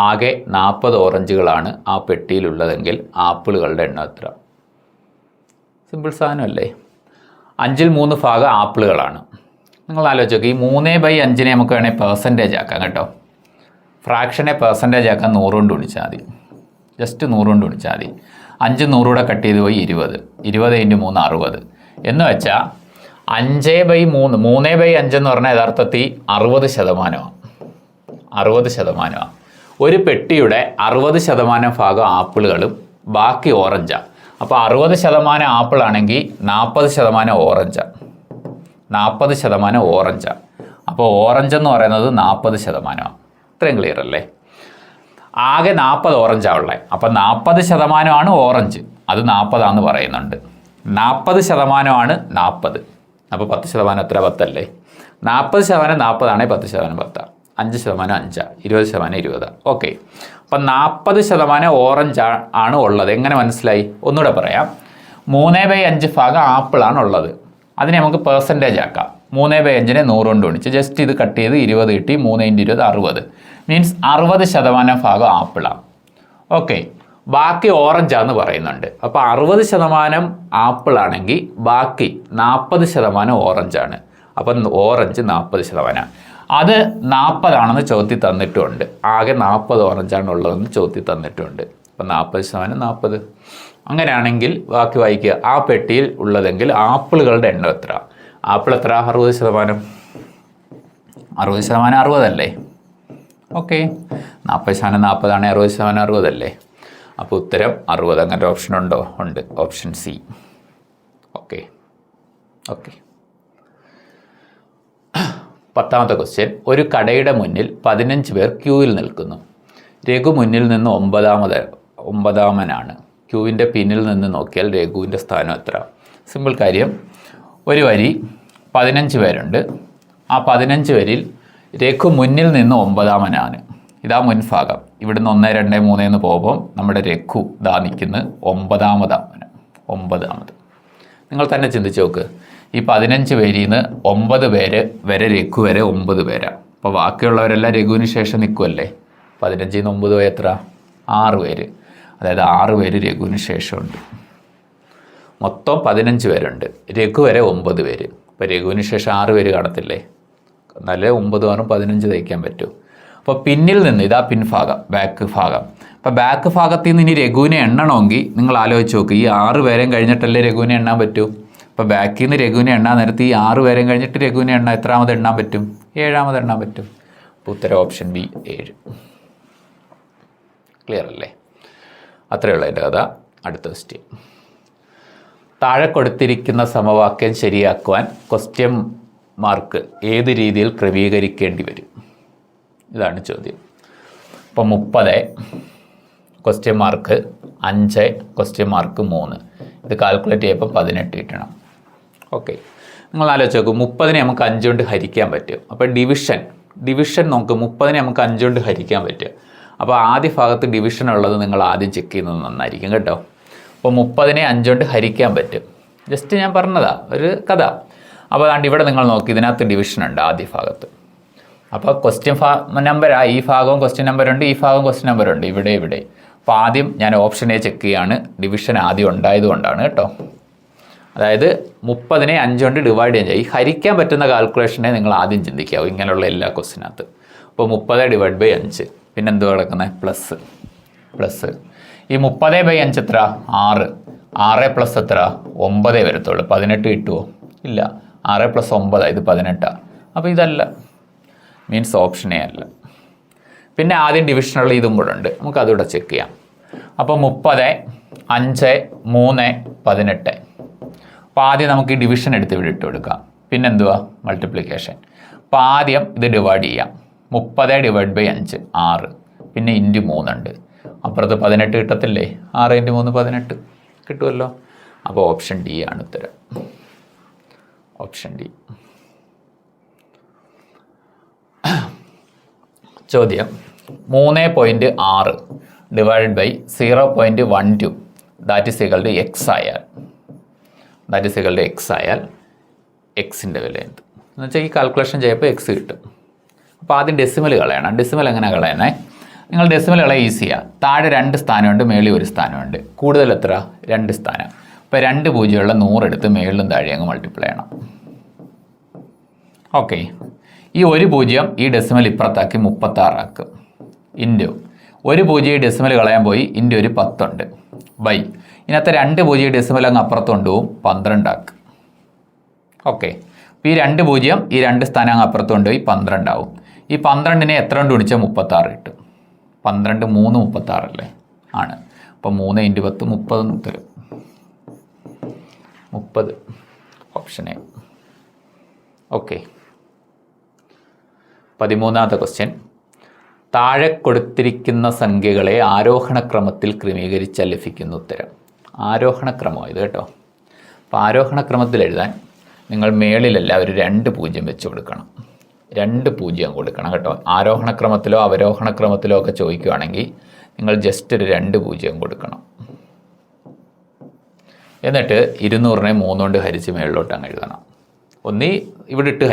ആകെ 40 ഓറഞ്ചുകളാണ് ആ പെട്ടിയിലുള്ളതെങ്കിൽ ആപ്പിളുകളുടെ എണ്ണം എത്ര? സിമ്പിൾ സാധനമല്ലേ. 5ൽ 3 ഭാഗം ആപ്പിളുകളാണ്. നിങ്ങൾ ആലോചിച്ച് നോക്കുക, ഈ 3/5 നമുക്ക് വേണമെങ്കിൽ പെർസെൻറ്റേജ് ആക്കാം കേട്ടോ. ഫ്രാക്ഷനെ പെർസെൻറ്റേജ് ആക്കാൻ 100 കൊണ്ട് ഗുണിച്ചാൽ മതി. ജസ്റ്റ് 100 കൊണ്ട് ഗുണിച്ചാൽ മതി. 5 100 കൂടെ കട്ട് ചെയ്ത് പോയി 20. 20 × 3 60. എന്ന് വെച്ചാൽ 5/3, 3/5 എന്ന് പറഞ്ഞാൽ യഥാർത്ഥത്തിൽ 60%. 60%. ഒരു പെട്ടിയുടെ 60% ഭാഗം ആപ്പിളുകളും ബാക്കി ഓറഞ്ചാണ്. അപ്പോൾ 60% ആപ്പിൾ ആണെങ്കിൽ 40% ഓറഞ്ചാണ്. 40% ഓറഞ്ചാണ്. അപ്പോൾ ഓറഞ്ച് എന്ന് പറയുന്നത് 40%. ഇത്രയും ക്ലിയർ അല്ലേ? ആകെ 40 ഓറഞ്ചാണ് ഉള്ളത്. അപ്പം 40% ഓറഞ്ച്, അത് 40 പറയുന്നുണ്ട്. 40% 40. അപ്പോൾ 10% എത്ര? 10 അല്ലേ? 40% 40 ആണെങ്കിൽ 10% 10. 5% 5, 20% 20. ഓക്കെ, അപ്പം 40% ഓറഞ്ച് ആണ് ഉള്ളത്. എങ്ങനെ മനസ്സിലായി? ഒന്നുകൂടെ പറയാം. 3/5 ഭാഗം ആപ്പിളാണ് ഉള്ളത്. അതിനെ നമുക്ക് പെർസെൻറ്റേജ് ആക്കാം. 3/5നെ 100 കൊണ്ട് ഗുണിച്ച് ജസ്റ്റ് ഇത് കട്ട് ചെയ്ത് 20 കിട്ടി. 3 × 20 60. മീൻസ് 60% ഭാഗം ആപ്പിളാണ്. ഓക്കെ, ബാക്കി ഓറഞ്ചാന്ന് പറയുന്നുണ്ട്. അപ്പോൾ 60% ആപ്പിൾ ആണെങ്കിൽ ബാക്കി 40% ഓറഞ്ചാണ്. അപ്പം ഓറഞ്ച് 40%. അത് 40 ചോദ്യത്തിൽ തന്നിട്ടുമുണ്ട്. ആകെ 40 ഓറഞ്ചാണ് ഉള്ളതെന്ന് ചോദ്യത്തിൽ തന്നിട്ടുണ്ട്. അപ്പം 40% 40. അങ്ങനെയാണെങ്കിൽ ബാക്കി വായിക്കുക. ആ പെട്ടിയിൽ ഉള്ളതെങ്കിൽ ആപ്പിളുകളുടെ എണ്ണം എത്ര? ആപ്പിൾ എത്ര? 60%. 60% 60 അല്ലേ? ഓക്കെ. 40% 40 ആണ്, 60% 60 അല്ലേ? അപ്പോൾ ഉത്തരം 60. അങ്ങനെ ഓപ്ഷൻ ഉണ്ടോ? ഉണ്ട്. Option C. ഓക്കെ. ഓക്കെ. 10ാമത്തെ ക്വസ്റ്റ്യൻ. ഒരു കടയുടെ മുന്നിൽ 15 പേർ ക്യൂവിൽ നിൽക്കുന്നു. രഘു മുന്നിൽ നിന്ന് 9ാമനാണ്. ക്യൂവിൻ്റെ പിന്നിൽ നിന്ന് നോക്കിയാൽ രഘുവിൻ്റെ സ്ഥാനം എത്ര? സിമ്പിൾ കാര്യം. ഒരു വരി 15 പേരുണ്ട്. ആ 15 പേരിൽ രഘു മുന്നിൽ നിന്ന് 9ാമനാണ്. ഇതാ മുൻഭാഗം. ഇവിടുന്ന് 1 2 3 എന്ന് പോകുമ്പോൾ നമ്മുടെ രഘു ഇതാ നിൽക്കുന്നത് 9ാമത്. നിങ്ങൾ തന്നെ ചിന്തിച്ച് നോക്ക്. ഈ 15 പേരിൽ നിന്ന് 9 പേര് വരെ രഘു വരെ 9 പേരാണ്. അപ്പോൾ ബാക്കിയുള്ളവരെല്ലാം രഘുവിന് ശേഷം നിൽക്കുമല്ലേ? 15 നിന്ന് 9 പോയി എത്ര? 6 പേര്. അതായത് 6 പേര് രഘുവിന് ശേഷമുണ്ട്. മൊത്തം 15 പേരുണ്ട്. രഘു വരെ 9 പേര്. അപ്പോൾ രഘുവിന് ശേഷം 6 പേര് കാണത്തില്ലേ? നല്ല 9 ആറും 15 തയ്ക്കാൻ പറ്റും. അപ്പോൾ പിന്നിൽ നിന്ന് ഇതാ പിൻഭാഗം, ബാക്ക് ഭാഗം. അപ്പോൾ ബാക്ക് ഭാഗത്തിൽ നിന്ന് ഇനി രഘുവിനെ എണ്ണണമെങ്കിൽ നിങ്ങൾ ആലോചിച്ച് നോക്ക്. ഈ 6 പേരെയും കഴിഞ്ഞിട്ടല്ലേ രഘുവിനെ എണ്ണാൻ പറ്റൂ. അപ്പോൾ ബാക്കിൽ നിന്ന് രഘുവിനെ എണ്ണാൻ നേരത്ത് ഈ 6 പേരെയും കഴിഞ്ഞിട്ട് രഘുവിനെ എത്രാമത് എണ്ണാൻ പറ്റും? 7ാമത് എണ്ണാൻ പറ്റും. അപ്പോൾ ഉത്തരം ഓപ്ഷൻ ബി 7. ക്ലിയർ അല്ലേ? അത്രയേ ഉള്ളൂ എൻ്റെ കഥ. അടുത്ത ക്വസ്റ്റ്യൻ. താഴെ കൊടുത്തിരിക്കുന്ന സമവാക്യം ശരിയാക്കുവാൻ ക്വസ്റ്റ്യൻ മാർക്ക് ഏത് രീതിയിൽ ക്രമീകരിക്കേണ്ടി വരും? ഇതാണ് ചോദ്യം. അപ്പോൾ 30 ക്വസ്റ്റ്യൻ മാർക്ക് 5 ക്വസ്റ്റ്യൻ മാർക്ക് 3. ഇത് കാൽക്കുലേറ്റ് ചെയ്യുമ്പോൾ 18 കിട്ടണം. ഓക്കെ. നിങ്ങൾ ആലോചിച്ച് നോക്കും. 30നെ നമുക്ക് 5 കൊണ്ട് ഹരിക്കാൻ പറ്റും. അപ്പോൾ ഡിവിഷൻ നോക്ക്. 30നെ നമുക്ക് 5 കൊണ്ട് ഹരിക്കാൻ പറ്റും. അപ്പോൾ ആദ്യ ഭാഗത്ത് ഡിവിഷൻ ഉള്ളത് നിങ്ങൾ ആദ്യം ചെക്ക് ചെയ്യുന്നത് നന്നായിരിക്കും കേട്ടോ. അപ്പോൾ 30നെ 5 കൊണ്ട് ഹരിക്കാൻ പറ്റും. ജസ്റ്റ് ഞാൻ പറഞ്ഞതാ ഒരു കഥ. അപ്പോൾ അതുകൊണ്ട് ഇവിടെ നിങ്ങൾ നോക്കി. ഇതിനകത്ത് ഡിവിഷൻ ഉണ്ട് ആദ്യ ഭാഗത്ത്. അപ്പോൾ ക്വസ്റ്റ്യൻ നമ്പറാണ്. ഈ ഭാഗവും ക്വസ്റ്റ്യൻ നമ്പറുണ്ട്, ഈ ഭാഗവും ക്വസ്റ്റ്യൻ നമ്പറുണ്ട്, ഇവിടെ. അപ്പോൾ ആദ്യം ഞാൻ ഓപ്ഷൻ എ ചെക്ക് ചെയ്യുകയാണ്. ഡിവിഷൻ ആദ്യം ഉണ്ടായതുകൊണ്ടാണ് കേട്ടോ. അതായത് 30നെ 5 കൊണ്ട് ഡിവൈഡ് ചെയ്യാൻ. ഈ ഹരിക്കാൻ പറ്റുന്ന കാൽക്കുലേഷനെ നിങ്ങൾ ആദ്യം ചിന്തിക്കാവും ഇങ്ങനെയുള്ള എല്ലാ ക്വസ്റ്റിനകത്ത്. അപ്പോൾ 30/5. പിന്നെ എന്തുവാ കിടക്കുന്നത്? പ്ലസ്. ഈ 30/5 എത്ര? 6. 6 പ്ലസ് എത്ര? 9 വരത്തുള്ളൂ. 18 കിട്ടുമോ? ഇല്ല. 6 + 9 ഇത് 18. അപ്പോൾ ഇതല്ല, മീൻസ് ഓപ്ഷൻ എ അല്ല. പിന്നെ ആദ്യം ഡിവിഷനുള്ള ഇതും കൂടെ ഉണ്ട്, നമുക്ക് അതുകൂടെ ചെക്ക് ചെയ്യാം. അപ്പോൾ 30, 5, 3, 18. അപ്പോൾ ആദ്യം നമുക്ക് ഈ ഡിവിഷൻ എടുത്ത് ഇവിടെ ഇട്ട് കൊടുക്കാം. പിന്നെ എന്തുവാ? മൾട്ടിപ്ലിക്കേഷൻ. അപ്പോൾ ആദ്യം ഇത് ഡിവൈഡ് ചെയ്യാം. 30/5 6. പിന്നെ ഇൻറ്റു 3 ഉണ്ട്. അപ്പുറത്ത് 18 കിട്ടത്തില്ലേ? 6 × 3 18 കിട്ടുമല്ലോ. അപ്പോൾ ഓപ്ഷൻ ഡി ആണ് ഉത്തരം. Option D. ചോദ്യം 3.6 divided by 0.12 that is equal to X ആയാൽ എക്സിൻ്റെ വില എന്ത് എന്ന് വെച്ചാൽ ഈ കാൽക്കുലേഷൻ ചെയ്യുമ്പോൾ എക്സ് കിട്ടും. അപ്പോൾ ആദ്യം ഡെസിമൽ കളയണം. ഡെസിമൽ എങ്ങനെ കളയണേ? നിങ്ങൾ ഡെസിമൽ കളയാൻ ഈസിയാണ്. താഴെ 2 സ്ഥാനമുണ്ട്, മേളിൽ 1 സ്ഥാനമുണ്ട്. കൂടുതൽ എത്ര? 2 സ്ഥാനം. അപ്പോൾ 2 പൂജ്യമുള്ള 100 എടുത്ത് മേളിലും താഴെ അങ്ങ് മൾട്ടിപ്ലൈ ചെയ്യണം. ഓക്കെ. ഈ 1 പൂജ്യം ഈ ഡെസിമൽ ഇപ്പുറത്താക്കി 36 ആക്കും. ഇൻറ്റു 1 പൂജ്യം ഈ ഡെസിമൽ കളയാൻ പോയി, ഇൻറ്റു ഒരു 10 ഉണ്ട്. ബൈ ഇതിനകത്ത് 2 പൂജ്യം ഡെസിമൽ അങ്ങ് അപ്പുറത്ത് കൊണ്ടുപോകും, 12 ആക്കും. ഓക്കെ. അപ്പോൾ ഈ 2 പൂജ്യം ഈ 2 സ്ഥാനം അങ്ങ് അപ്പുറത്ത് കൊണ്ടുപോയി 12 ആവും. ഈ 12നെ എത്ര കൊണ്ട് ഗുണിച്ചാൽ 36 കിട്ടും. 12 3 36 അല്ലേ? ആണ്. അപ്പോൾ 3 × 10 30 തരും. 30 ഓപ്ഷൻ എ. ഓക്കെ. 13ാമത്തെ ക്വസ്റ്റ്യൻ. താഴെ കൊടുത്തിരിക്കുന്ന സംഖ്യകളെ ആരോഹണക്രമത്തിൽ ക്രമീകരിച്ചാൽ ലഭിക്കുന്ന ഉത്തരം. ആരോഹണക്രമം ഇത് കേട്ടോ. അപ്പോൾ ആരോഹണക്രമത്തിൽ എഴുതാൻ നിങ്ങൾ മേളിലല്ല ഒരു 2 പൂജ്യം വെച്ച് കൊടുക്കണം. 2 പൂജ്യം കൊടുക്കണം കേട്ടോ. ആരോഹണക്രമത്തിലോ അവരോഹണക്രമത്തിലോ ഒക്കെ ചോദിക്കുകയാണെങ്കിൽ നിങ്ങൾ ജസ്റ്റ് ഒരു 2 പൂജ്യം കൊടുക്കണം. എന്നിട്ട് 200നെ 3 കൊണ്ട് ഹരിച്ച് മേളിലോട്ട് അങ്ങ് എഴുതണം. ഒന്നീ ഇവിടെ ഇട്ട്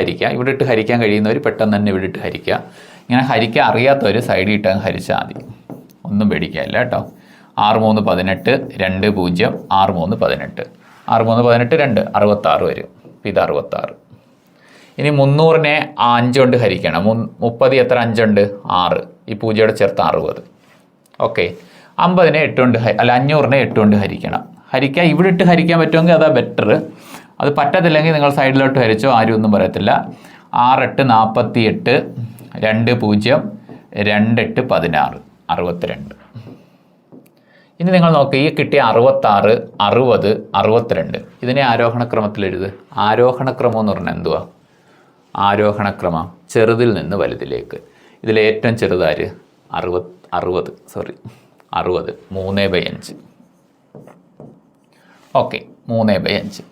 ഹരിക്കാൻ കഴിയുന്നവർ പെട്ടെന്ന് തന്നെ ഇവിടെ ഇട്ട് ഹരിക്കുക. ഇങ്ങനെ ഹരിക്കാൻ അറിയാത്തവർ സൈഡിൽ ഇട്ട് അങ്ങ് ഹരിച്ചാൽ മതി. ഒന്നും പേടിക്കാനില്ല കേട്ടോ. 6 3 18 2 0 6 3 18 6 3 18 2 66 വരും. ഇത് 66. ഇനി 300നെ 5 കൊണ്ട് ഹരിക്കണം. 30 എത്ര 5 ഉണ്ട് 6. ഈ 0 ചേർത്ത് 60. ഓക്കെ. 50നെ 8 കൊണ്ട് 500നെ 8 കൊണ്ട് ഹരിക്കണം. ഹരിക്കാൻ ഇവിടെ ഇട്ട് ഹരിക്കാൻ പറ്റുമെങ്കിൽ അതാ ബെറ്റർ. അത് പറ്റത്തില്ലെങ്കിൽ നിങ്ങൾ സൈഡിലോട്ട് ഹരിച്ചോ, ആരും ഒന്നും പറയത്തില്ല. 6 8 48 2 0 2 8 16 62. ഇനി നിങ്ങൾ നോക്കുക, ഈ കിട്ടിയ 66 60 62 ഇതിനെ ആരോഹണക്രമത്തിൽ എഴുത്. ആരോഹണക്രമം എന്ന് പറഞ്ഞാൽ എന്തുവാ? ആരോഹണക്രമം ചെറുതിൽ നിന്ന് വലുതിലേക്ക്. ഇതിൽ ഏറ്റവും ചെറുതാര് 60 3/5. ഓക്കെ, 3/5.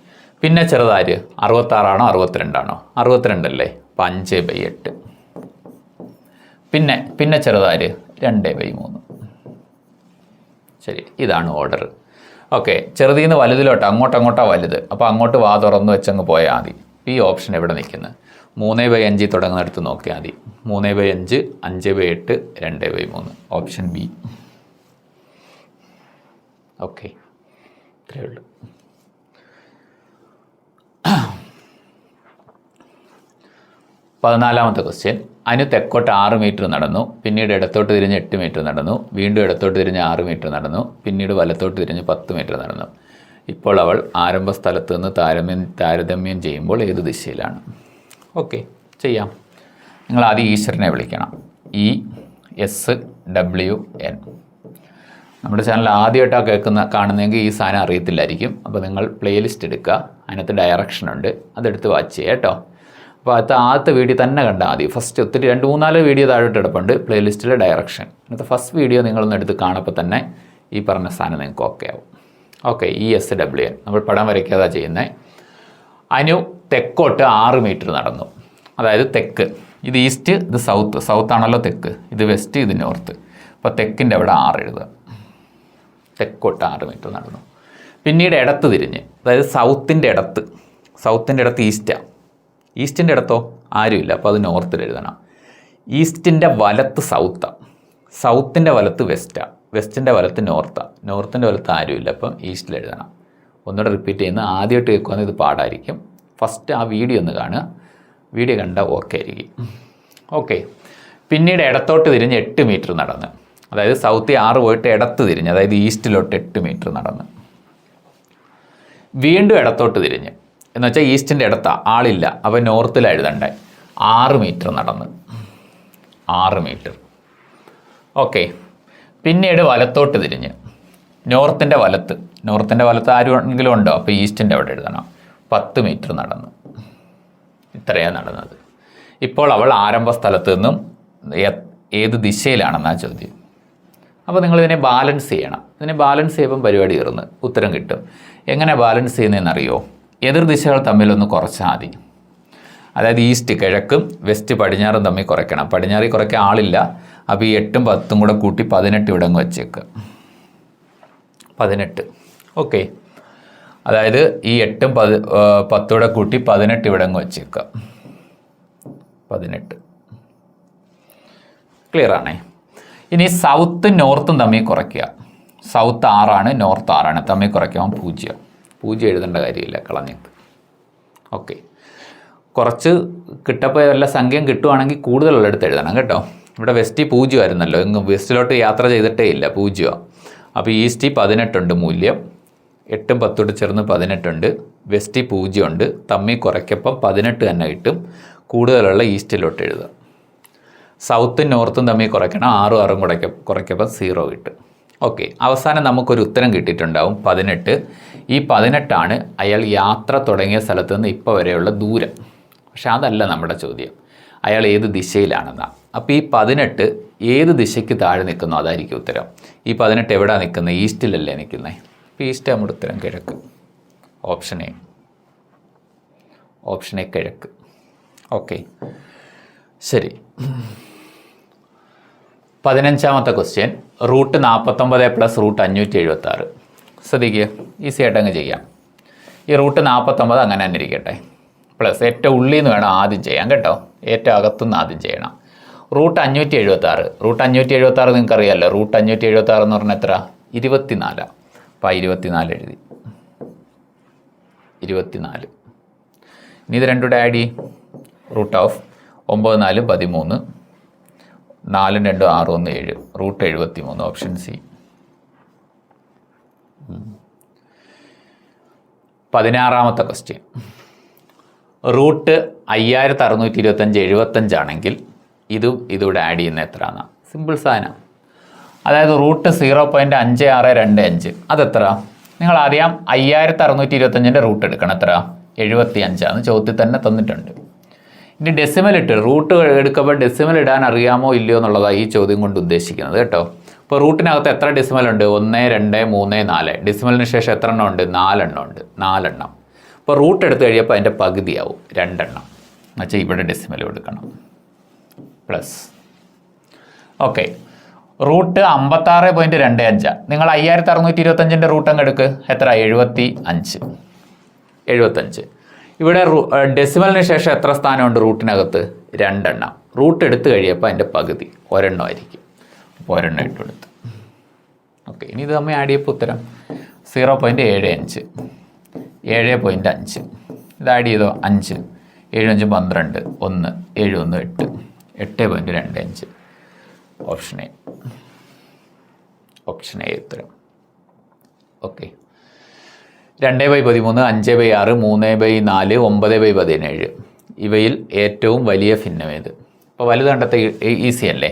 പിന്നെ ചെറുതാര് 66 ആണോ 62 ആണോ? 62 അല്ലേ? 5/8. പിന്നെ ചെറുതാര് 2/3. ശരി, ഇതാണ് ഓർഡർ. ഓക്കെ, ചെറുതിൽ നിന്ന് വലുതിലോട്ട് അങ്ങോട്ടാണ് വലുത്. അപ്പോൾ അങ്ങോട്ട് വാ തുറന്ന് വെച്ചങ്ങ് പോയാൽ മതി. ഈ ഓപ്ഷൻ എവിടെ നിൽക്കുന്നത്? 3/5 തുടങ്ങുന്നിടത്ത് നോക്കിയാൽ മതി. 3/5 5/8 2/3. Option B. ഓക്കെ, ഇത്രയേ ഉള്ളൂ. പതിനാലാമത്തെ ക്വസ്റ്റ്യൻ. അനു തെക്കോട്ട് 6 മീറ്റർ നടന്നു, പിന്നീട് ഇടത്തോട്ട് തിരിഞ്ഞ് 8 മീറ്റർ നടന്നു, വീണ്ടും ഇടത്തോട്ട് തിരിഞ്ഞ് 6 മീറ്റർ നടന്നു, പിന്നീട് വലത്തോട്ട് തിരിഞ്ഞ് 10 മീറ്റർ നടന്നു. ഇപ്പോൾ അവൾ ആരംഭ സ്ഥലത്ത് നിന്ന് താരതമ്യം ചെയ്യുമ്പോൾ ഏത് ദിശയിലാണ്? ഓക്കെ, ചെയ്യാം. നിങ്ങൾ ആദ്യം ഈശ്വരനെ വിളിക്കണം. ESWN. നമ്മുടെ ചാനൽ ആദ്യമായിട്ടാണ് കാണുന്നതെങ്കിൽ ഈ സാധനം അറിയത്തില്ലായിരിക്കും. അപ്പോൾ നിങ്ങൾ പ്ലേലിസ്റ്റ് എടുക്കുക, അതിനകത്ത് ഡയറക്ഷൻ ഉണ്ട്, അതെടുത്ത് വാച്ച് ചെയ്യുക കേട്ടോ. അപ്പോൾ ആദ്യത്തെ വീഡിയോ തന്നെ കണ്ടാൽ മതി. ഫസ്റ്റ് ഒത്തിരി 2-3-4 വീഡിയോ താഴോട്ട് കിടപ്പുണ്ട് പ്ലേലിസ്റ്റിലെ ഡയറക്ഷൻ. എന്നിട്ട് ഫസ്റ്റ് വീഡിയോ നിങ്ങളൊന്ന് എടുത്ത് കാണുമ്പോൾ തന്നെ ഈ പറഞ്ഞ സാധനം നിങ്ങൾക്ക് ഓക്കെ ആവും. Okay, ESWN. നമ്മൾ പടം വരയ്ക്കാതെ ചെയ്യുന്നത്. അനു തെക്കോട്ട് 6 മീറ്റർ നടന്നു. അതായത് തെക്ക്, ഇത് ഈസ്റ്റ്, ഇത് സൗത്ത് ആണല്ലോ തെക്ക്, ഇത് വെസ്റ്റ്, ഇത് നോർത്ത്. അപ്പോൾ തെക്കിൻ്റെ അവിടെ 6 എഴുതുക. തെക്കോട്ട് 6 മീറ്റർ നടന്നു. പിന്നീട് ഇടത്ത് തിരിഞ്ഞ്, അതായത് സൗത്തിൻ്റെ ഇടത്ത് ഈസ്റ്റാണ്. ഈസ്റ്റിൻ്റെ ഇടത്തോ ആരുമില്ല, അപ്പോൾ അത് നോർത്തിൽ എഴുതണം. ഈസ്റ്റിൻ്റെ വലത്ത് സൗത്തിൻ്റെ വലത്ത് വെസ്റ്റിൻ്റെ വലത്ത് നോർത്തിൻ്റെ വലത്ത് ആരുമില്ല, അപ്പം ഈസ്റ്റിൽ എഴുതണം. ഒന്നുകൂടെ റിപ്പീറ്റ് ചെയ്യുന്ന, ആദ്യമായിട്ട് കേൾക്കുവാണെങ്കിൽ ഇത് പാടായിരിക്കും. ഫസ്റ്റ് ആ വീഡിയോ ഒന്ന് കാണുക, വീഡിയോ കണ്ടാൽ ഓക്കെ ആയിരിക്കും. ഓക്കെ, പിന്നീട് ഇടത്തോട്ട് തിരിഞ്ഞ് 8 മീറ്റർ നടന്ന്, അതായത് സൗത്തിൽ 6 പോയിട്ട് ഇടത്ത് തിരിഞ്ഞ്, അതായത് ഈസ്റ്റിലോട്ട് 8 മീറ്റർ നടന്ന്. വീണ്ടും ഇടത്തോട്ട് തിരിഞ്ഞ്, എന്ന് വെച്ചാൽ ഈസ്റ്റിൻ്റെ ഇടത്താണ്, ആളില്ല, അപ്പോൾ നോർത്തിലാണ് എഴുതണ്ടേ. 6 മീറ്റർ നടന്ന്, 6 മീറ്റർ. ഓക്കെ, പിന്നീട് വലത്തോട്ട് തിരിഞ്ഞ്, നോർത്തിൻ്റെ വലത്ത് ആരെങ്കിലും ഉണ്ടോ? അപ്പോൾ ഈസ്റ്റിൻ്റെ അവിടെ എഴുതണം. 10 മീറ്റർ നടന്ന്. ഇത്രയാണ് നടന്നത്. ഇപ്പോൾ അവൾ ആരംഭ സ്ഥലത്ത് നിന്നും ഏത് ദിശയിലാണെന്നാണ് ചോദ്യം. അപ്പോൾ നിങ്ങളിതിനെ ബാലൻസ് ചെയ്യണം. ഇതിനെ ബാലൻസ് ചെയ്യുമ്പം പരിപാടി തീർന്ന് ഉത്തരം കിട്ടും. എങ്ങനെ ബാലൻസ് ചെയ്യുന്നതെന്നറിയോ? എതിർ ദിശകൾ തമ്മിലൊന്ന് കുറച്ചാൽ മതി. അതായത് ഈസ്റ്റ് കിഴക്കും വെസ്റ്റ് പടിഞ്ഞാറും തമ്മിൽ കുറയ്ക്കണം. പടിഞ്ഞാറിൽ കുറയ്ക്കാൻ ആളില്ല, അപ്പോൾ ഈ 8ഉം 10ഉം കൂടെ കൂട്ടി 18 ഇവിടെ അങ്ങ് വെച്ചേക്കുക. 18. ഓക്കെ, അതായത് ഈ 8ഉം 10ഉം കൂടെ കൂട്ടി 18 ഇവിടെ അങ്ങ് വെച്ചേക്കുക. 18. ക്ലിയർ ആണേ? ഇനി സൗത്തും നോർത്തും തമ്മിൽ കുറയ്ക്കുക. സൗത്ത് 6 നോർത്ത് 6 തമ്മിൽ കുറയ്ക്കുമ്പോൾ 0 എഴുതേണ്ട കാര്യമില്ല, കളഞ്ഞിട്ട്. ഓക്കെ, കുറച്ച് കിട്ടപ്പോൾ വല്ല സംഖ്യം കിട്ടുവാണെങ്കിൽ കൂടുതലുള്ളടുത്ത് എഴുതണം കേട്ടോ. ഇവിടെ വെസ്റ്റ് 0 ആയിരുന്നല്ലോ, വെസ്റ്റിലോട്ട് യാത്ര ചെയ്തിട്ടേ ഇല്ല, 0. അപ്പോൾ ഈസ്റ്റ് 18 ഉണ്ട് മൂല്യം, 8ഉം 10ഉം ചേർന്ന് 18 ഉണ്ട്, വെസ്റ്റ് 0 ഉണ്ട്, തമ്മിൽ കുറയ്ക്കപ്പം 18 തന്നെ കിട്ടും. കൂടുതലുള്ള ഈസ്റ്റിലോട്ട് എഴുതുക. സൗത്തും നോർത്തും തമ്മിൽ കുറയ്ക്കണം, 6ഉം കുറയ്ക്കപ്പം 0 കിട്ടും. ഓക്കെ, അവസാനം നമുക്കൊരു ഉത്തരം കിട്ടിയിട്ടുണ്ടാവും 18. ഈ 18 അയാൾ യാത്ര തുടങ്ങിയ സ്ഥലത്ത് നിന്ന് ഇപ്പോൾ വരെയുള്ള ദൂരം. പക്ഷെ അതല്ല നമ്മുടെ ചോദ്യം, അയാൾ ഏത് ദിശയിലാണെന്നാണ്. അപ്പോൾ ഈ 18 ഏത് ദിശയ്ക്ക് താഴെ നിൽക്കുന്നോ അതായിരിക്കും ഉത്തരം. ഈ 18 എവിടെയാണ് നിൽക്കുന്നത്? ഈസ്റ്റിലല്ലേ നിൽക്കുന്നത്. അപ്പോൾ ഈസ്റ്റ് നമ്മുടെ ഉത്തരം കിഴക്ക്. ഓപ്ഷൻ എ കിഴക്ക്. ഓക്കെ, ശരി. 15ാമത്തെ ക്വസ്റ്റ്യൻ. Root 49 plus root 576. ശ്രദ്ധിക്കുക, ഈസി ആയിട്ട് അങ്ങ് ചെയ്യാം. ഈ റൂട്ട് 49 അങ്ങനെ തന്നെ ഇരിക്കട്ടെ, പ്ലസ് ഏറ്റവും ഉള്ളിൽ നിന്ന് വേണം ആദ്യം ചെയ്യാൻ കേട്ടോ, ഏറ്റവും അകത്തുനിന്ന് ആദ്യം ചെയ്യണം. റൂട്ട് 576. റൂട്ട് 576 നിങ്ങൾക്ക് അറിയാമല്ലോ. റൂട്ട് 576 എന്ന് പറഞ്ഞാൽ എത്ര? 24. അപ്പോൾ 24 എഴുതി. 24. ഇനി ഇത് രണ്ടുകൂടെ ആഡ് ചെയ്യും. Root of 9 4 13, 4 2 6 1 7, root 73. Option C. 16ാമത്തെ ക്വസ്റ്റ്യൻ. റൂട്ട് 5625 75 ആണെങ്കിൽ ഇതൂടെ ആഡ് ചെയ്യുന്ന എത്രയാണ്? സിമ്പിൾ സാധനം. അതായത് റൂട്ട് 0.5625 അതെത്ര? നിങ്ങൾ ആദ്യം 5625 റൂട്ട് എടുക്കണം. എത്ര? 75 ചോദ്യത്തിൽ തന്നെ തന്നിട്ടുണ്ട്. ഇനി ഡെസിമൽ ഇട്ട് റൂട്ട് എടുക്കുമ്പോൾ ഡെസിമൽ ഇടാൻ അറിയാമോ ഇല്ലയോ എന്നുള്ളതാണ് ഈ ചോദ്യം കൊണ്ട് ഉദ്ദേശിക്കുന്നത് കേട്ടോ. ഇപ്പോൾ റൂട്ടിനകത്ത് എത്ര ഡെസിമൽ ഉണ്ട്? 1 2 3 4. ഡെസിമലിന് ശേഷം എത്ര എണ്ണം ഉണ്ട്? 4 എണ്ണം ഉണ്ട്. 4 എണ്ണം. ഇപ്പോൾ റൂട്ട് എടുത്ത് കഴിയുമ്പോൾ അതിൻ്റെ പകുതിയാവും 2 എണ്ണം. എന്നുവെച്ചാൽ ഇവിടെ ഡെസിമൽ കൊടുക്കണം. Plus okay. റൂട്ട് 56.25. നിങ്ങൾ 5625 റൂട്ട് അങ്ങ് എടുക്ക്. എത്ര? 75. ഇവിടെ ഡെസിമലിന് ശേഷം എത്ര സ്ഥാനമുണ്ട് റൂട്ടിനകത്ത്? 2 എണ്ണം. റൂട്ട് എടുത്ത് കഴിയപ്പോൾ അതിൻ്റെ പകുതി ഒരെണ്ണമായിരിക്കും. അപ്പോൾ ഒരെണ്ണം ഇട്ട് കൊടുത്ത്. ഓക്കെ. ഇനി ഇത് നമ്മൾ ആഡ് ചെയ്യപ്പോൾ ഉത്തരം 0.75. 7.5. ഇത് ആഡ് ചെയ്തോ? 5 7 5 12, 1 7 1 8, 8.25. Option A. ഓപ്ഷൻ എ ഉത്തരം. ഓക്കെ. 2/13, 5/6, 3/4, 9/17. ഇവയിൽ ഏറ്റവും വലിയ ഭിന്നം ഏത്? ഇപ്പോൾ വലുത് കണ്ടെത്ത ഈസി അല്ലേ?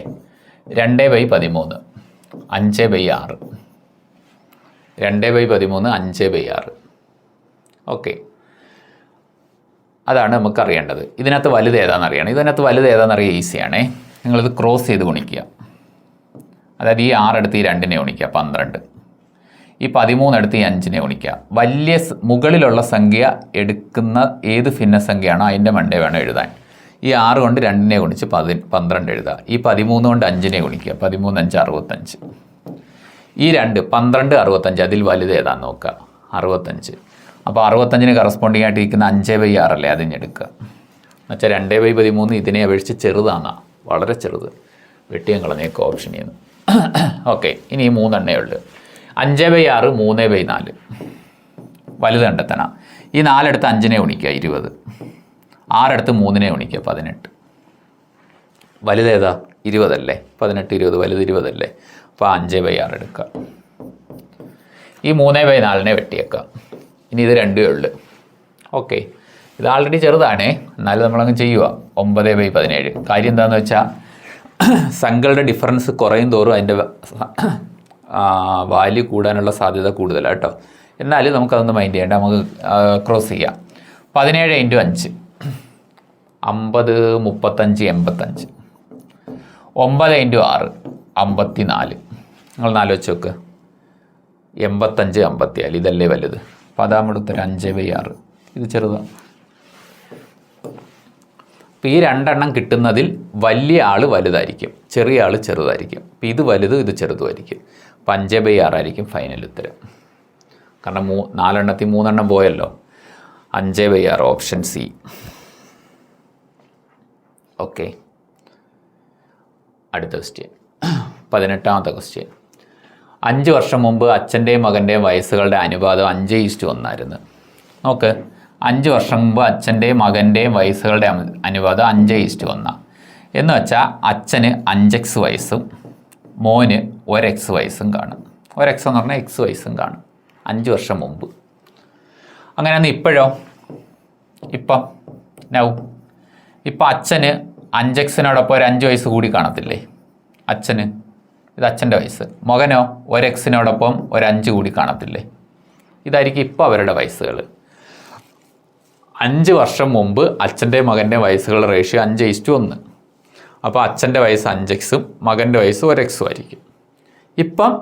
2/13, 5/6. 2/13, 5/6. ഓക്കെ. അതാണ് നമുക്ക് അറിയേണ്ടത്. ഇതിനകത്ത് വലുത് ഏതാണെന്ന് അറിയണം. ഇതിനകത്ത് വലുത് ഏതാണെന്ന് അറിയാൻ ഈസിയാണേ. നിങ്ങളിത് ക്രോസ് ചെയ്ത് ഗുണിക്കുക. അതായത് ഈ 6 എടുത്ത് ഈ 2നെ ഗുണിക്കുക 12. ഈ 13 എടുത്ത് ഈ 5നെ ഗുണിക്കുക. വലിയ മുകളിലുള്ള സംഖ്യ എടുക്കുന്ന ഏത് ഭിന്നസംഖ്യയാണോ അതിൻ്റെ മണ്ടേ വേണം എഴുതാൻ. ഈ 6 കൊണ്ട് 2നെ ഗുണിച്ച് 12 എഴുതുക. ഈ 13 കൊണ്ട് 5നെ ഗുണിക്കുക. 13 5 65. ഈ 2 12 65. അതിൽ വലുത് ഏതാന്ന് നോക്കുക. 65. അപ്പോൾ 65ന് കറസ്പോണ്ടിങ് ആയിട്ട് ഇരിക്കുന്ന 5/6 അല്ലേ? അതിഞ്ഞെടുക്കുക. എന്നുവെച്ചാൽ 2/13 ഇതിനെ അപേക്ഷിച്ച് ചെറുതാണ്. വളരെ ചെറുത്. വെട്ടിയും കളഞ്ഞേക്ക് ഓപ്ഷൻ ചെയ്യുന്നു. ഓക്കെ. ഇനി ഈ 3 എണ്ണേ ഉള്ളു. 5/6, 3/4. വലുത് കണ്ടെത്തണം. ഈ 4 എടുത്ത് 5നെ ഗുണിക്കുക 20. 6 എടുത്ത് 3നെ ഗുണിക്കുക 18. വലുതേതാ? 20 അല്ലേ? 18 20. വലുത് 20 അല്ലേ? അപ്പോൾ 5/6 എടുക്കുക. ഈ 3/4നെ വെട്ടിയേക്കുക. ഇനി ഇത് 2 ഉള്ളു. ഓക്കെ. ഇത് ആൾറെഡി ചെറുതാണേ, എന്നാലും നമ്മളങ്ങ് ചെയ്യുക. 9/17. കാര്യം എന്താണെന്ന് വെച്ചാൽ സംഖ്യകളുടെ ഡിഫറൻസ് കുറയും തോറും അതിൻ്റെ വാല്യൂ കൂടാനുള്ള സാധ്യത കൂടുതലാണ് കേട്ടോ. എന്നാലും നമുക്കതൊന്ന് മൈൻഡ് ചെയ്യേണ്ട. നമുക്ക് ക്രോസ് ചെയ്യാം. 17 × 5 50, 35, 85. 9 × 6 54. നിങ്ങൾ 4 വെച്ച് നോക്ക്. 85 54. ഇതല്ലേ വലുത്. അപ്പോൾ അതാകുമ്പോൾ ഉത്തരം 5/6. ഇത് ചെറുതാണ്. അപ്പോൾ ഈ 2 എണ്ണം കിട്ടുന്നതിൽ വലിയ ആൾ വലുതായിരിക്കും, ചെറിയ ആൾ ചെറുതായിരിക്കും. അപ്പോൾ ഇത് വലുത്, ഇത് ചെറുതുമായിരിക്കും. അപ്പോൾ 5/6 ആയിരിക്കും ഫൈനൽ ഉത്തരം. കാരണം 4 എണ്ണത്തിൽ 3 എണ്ണം പോയല്ലോ. 5/6 ഓപ്ഷൻ സി. ഓക്കെ. അടുത്ത ക്വസ്റ്റ്യൻ. 18ാമത്തെ ക്വസ്റ്റ്യൻ. 5 വർഷം മുമ്പ് അച്ഛൻ്റെയും മകൻ്റെയും വയസ്സുകളുടെ അനുപാതം 5:1 ആയിരുന്നു. നോക്ക്. 5 വർഷം മുമ്പ് അച്ഛൻ്റെയും മകൻ്റെയും വയസ്സുകളുടെ അനുപാതം 5:1. എന്ന് വെച്ചാൽ അച്ഛന് 5x വയസ്സും മോന് 1x വയസ്സും കാണും. 1x എന്ന് പറഞ്ഞാൽ x വയസ്സും കാണും 5 വർഷം മുമ്പ്. അങ്ങനെയാന്ന് ഇപ്പോഴോ? ഇപ്പം അച്ഛന് 5xനോടൊപ്പം ഒരു 5 വയസ്സ് കൂടി കാണത്തില്ലേ? അച്ഛന് ഇത് അച്ഛൻ്റെ വയസ്സ്. മകനോ 1xനോടൊപ്പം ഒരു 5 കൂടി കാണത്തില്ലേ? ഇതായിരിക്കും ഇപ്പോൾ അവരുടെ വയസ്സുകൾ. 5 വർഷം മുമ്പ് അച്ഛൻ്റെയും മകൻ്റെയും വയസ്സുകളുടെ റേഷ്യോ 5:1. അപ്പോൾ അച്ഛൻ്റെ വയസ്സ് 5x മകൻ്റെ വയസ്സ് 1x ആയിരിക്കും. ഇപ്പം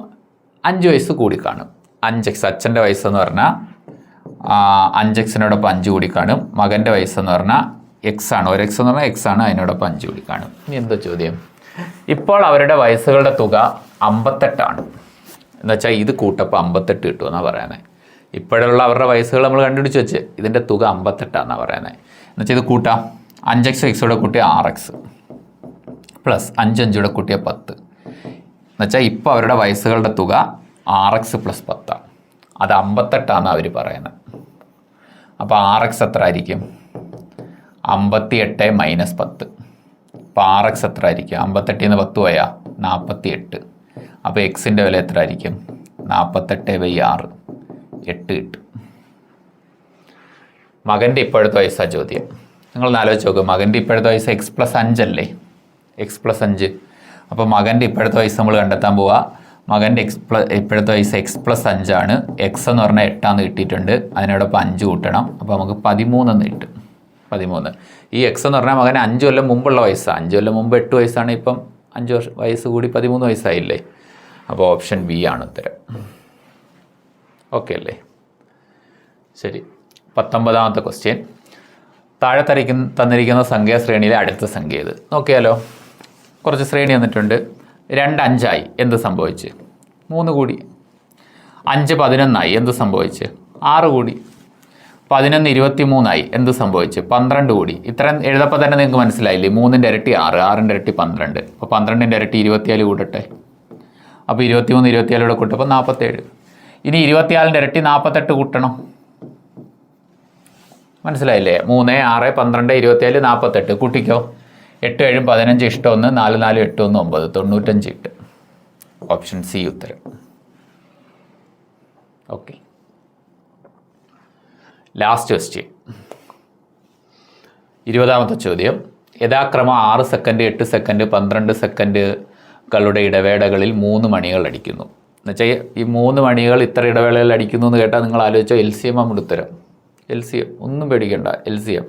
5 വയസ്സ് കൂടി കാണും. 5x അച്ഛൻ്റെ വയസ്സെന്ന് പറഞ്ഞാൽ 5xനോടൊപ്പം 5 കൂടി കാണും. മകൻ്റെ വയസ്സെന്ന് പറഞ്ഞാൽ x ആണ്. 1x എന്ന് പറഞ്ഞാൽ x ആണ്. അതിനോടൊപ്പം 5 കൂടി കാണും. ഇനി എന്താ ചോദ്യം? ഇപ്പോൾ അവരുടെ വയസ്സുകളുടെ തുക 58 ആണ്. എന്നുവെച്ചാൽ ഇത് കൂട്ടപ്പോൾ 58 കിട്ടുമെന്നാണ് പറയുന്നത്. ഇപ്പോഴുള്ള അവരുടെ വയസ്സുകൾ നമ്മൾ കണ്ടുപിടിച്ച് വെച്ച് ഇതിൻ്റെ തുക 58 ആണെന്നാണ് പറയുന്നത്. എന്നുവെച്ചാൽ ഇത് കൂട്ടാം. 5x കൂടെ കൂട്ടിയ 6x പ്ലസ് 5 കൂടെ കൂട്ടിയ 10. എന്നുവെച്ചാൽ ഇപ്പോൾ അവരുടെ വയസ്സുകളുടെ തുക RX + 10. അത് 58 അവർ പറയുന്നത്. അപ്പോൾ RX എത്ര ആയിരിക്കും? 58 - 10. അപ്പോൾ RX എത്ര ആയിരിക്കും? 58 10 പോയാൽ 48. അപ്പോൾ എക്സിൻ്റെ വില എത്ര ആയിരിക്കും? 48/6, 8 കിട്ടും. മകൻ്റെ ഇപ്പോഴത്തെ വയസ്സാണ് ചോദ്യം. നിങ്ങളൊന്ന് ആലോചിച്ച് നോക്കുക. മകൻ്റെ ഇപ്പോഴത്തെ വയസ്സ് x+5 അല്ലേ? x+5. അപ്പോൾ മകൻ്റെ ഇപ്പോഴത്തെ വയസ്സ് നമ്മൾ കണ്ടെത്താൻ പോവുക. മകൻ്റെ ഇപ്പോഴത്തെ വയസ്സ് x+5 ആണ്. എക്സ് എന്ന് പറഞ്ഞാൽ 8 കിട്ടിയിട്ടുണ്ട്. അതിനോടൊപ്പം 5 കൂട്ടണം. അപ്പോൾ നമുക്ക് 13 കിട്ടും. 13. ഈ എക്സ് എന്ന് പറഞ്ഞാൽ മകന് 5 കൊല്ലം മുമ്പുള്ള വയസ്സാണ്. 5 കൊല്ലം മുമ്പ് 8 വയസ്സാണ്. ഇപ്പം 5 വയസ്സ് കൂടി 13 വയസ്സായില്ലേ? അപ്പോൾ ഓപ്ഷൻ ബി ആണ് ഉത്തരം. ഓക്കെ അല്ലേ? ശരി. 19ാമത്തെ ക്വസ്റ്റ്യൻ. താഴെ തന്നിരിക്കുന്ന സംഖ്യാശ്രേണിയിലെ അടുത്ത സംഖ്യ ഇത്. നോക്കിയാലോ. കുറച്ച് ശ്രേണി തന്നിട്ടുണ്ട്. 2 5 എന്ത് സംഭവിച്ച്? 3 കൂടി. 5 11 എന്ത് സംഭവിച്ച്? 6 കൂടി. 11 23 എന്ത് സംഭവിച്ച്? 12 കൂടി. ഇത്രയും എഴുതപ്പോൾ തന്നെ നിങ്ങൾക്ക് മനസ്സിലായില്ലേ? 3ൻ്റെ ഇരട്ടി 6, 6ൻ്റെ ഇരട്ടി 12. അപ്പോൾ 12ൻ്റെ ഇരട്ടി 24 കൂട്ടട്ടെ. അപ്പോൾ 23 24 കൂട്ടപ്പോൾ 47. ഇനി 24ൻ്റെ ഇരട്ടി 48 കൂട്ടണം. മനസ്സിലായില്ലേ? 3 6 12 24 48 കൂട്ടിക്കോ. 8 7 15 ഇഷ്ടം 1, 4 4 8 1 9, 95 കിട്ടും. ഓപ്ഷൻ സി ഉത്തരം. ഓക്കെ. Last question. 20ാമത്തെ ചോദ്യം. യഥാക്രമം 6 സെക്കൻഡ്, 8 സെക്കൻഡ്, 12 സെക്കൻഡുകളുടെ ഇടവേളകളിൽ 3 മണികൾ അടിക്കുന്നു. എന്നുവെച്ചാൽ ഈ 3 മണികൾ ഇത്ര ഇടവേളകളിൽ അടിക്കുന്നു എന്ന് കേട്ടാൽ നിങ്ങൾ ആലോചിച്ചോ. LCM നമ്മുടെ ഉത്തരം. LCM ഒന്നും പേടിക്കണ്ട. LCM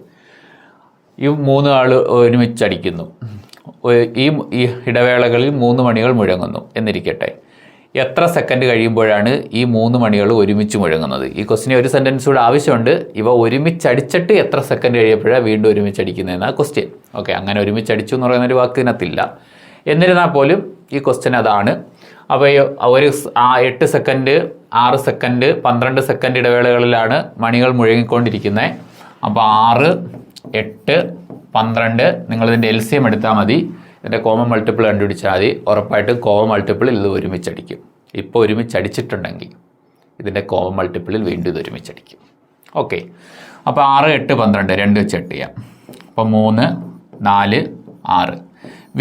ഈ 3 ആൾ ഒരുമിച്ചടിക്കുന്നു. ഈ ഇടവേളകളിൽ 3 മണികൾ മുഴങ്ങുന്നു എന്നിരിക്കട്ടെ. എത്ര സെക്കൻഡ് കഴിയുമ്പോഴാണ് ഈ 3 മണികൾ ഒരുമിച്ച് മുഴങ്ങുന്നത്? ഈ ക്വസ്റ്റിന് ഒരു സെൻറ്റൻസ് കൂടെ ആവശ്യമുണ്ട്. ഇവ ഒരുമിച്ചടിച്ചിട്ട് എത്ര സെക്കൻഡ് കഴിയുമ്പോഴാണ് വീണ്ടും ഒരുമിച്ചടിക്കുന്നതെന്നാണ് ക്വസ്റ്റ്യൻ. ഓക്കെ, അങ്ങനെ ഒരുമിച്ചടിച്ചു എന്ന് പറയുന്നൊരു വാക്കിനകത്തില്ല. എന്നിരുന്നാൽ പോലും ഈ ക്വസ്റ്റ്യൻ അതാണ്. അപ്പോൾ ഒരു 8 സെക്കൻഡ്, 6 സെക്കൻഡ്, 12 സെക്കൻഡ് ഇടവേളകളിലാണ് മണികൾ മുഴങ്ങിക്കൊണ്ടിരിക്കുന്നത്. അപ്പോൾ 6 8 12 നിങ്ങളിതിൻ്റെ LCM എടുത്താൽ മതി. ഇതിൻ്റെ കോമൺ മൾട്ടിപ്പിൾ കണ്ടുപിടിച്ചാൽ മതി. ഉറപ്പായിട്ടും കോമൺ മൾട്ടിപ്പിളിൽ ഇത് ഒരുമിച്ചടിക്കും. ഇപ്പോൾ ഒരുമിച്ചടിച്ചിട്ടുണ്ടെങ്കിൽ ഇതിൻ്റെ കോമൺ മൾട്ടിപ്പിളിൽ വീണ്ടും ഇത് ഒരുമിച്ചടിക്കും. ഓക്കെ. അപ്പോൾ 6 8 12 2 വെച്ച് കട്ട് ചെയ്യാം. അപ്പോൾ 3 4 6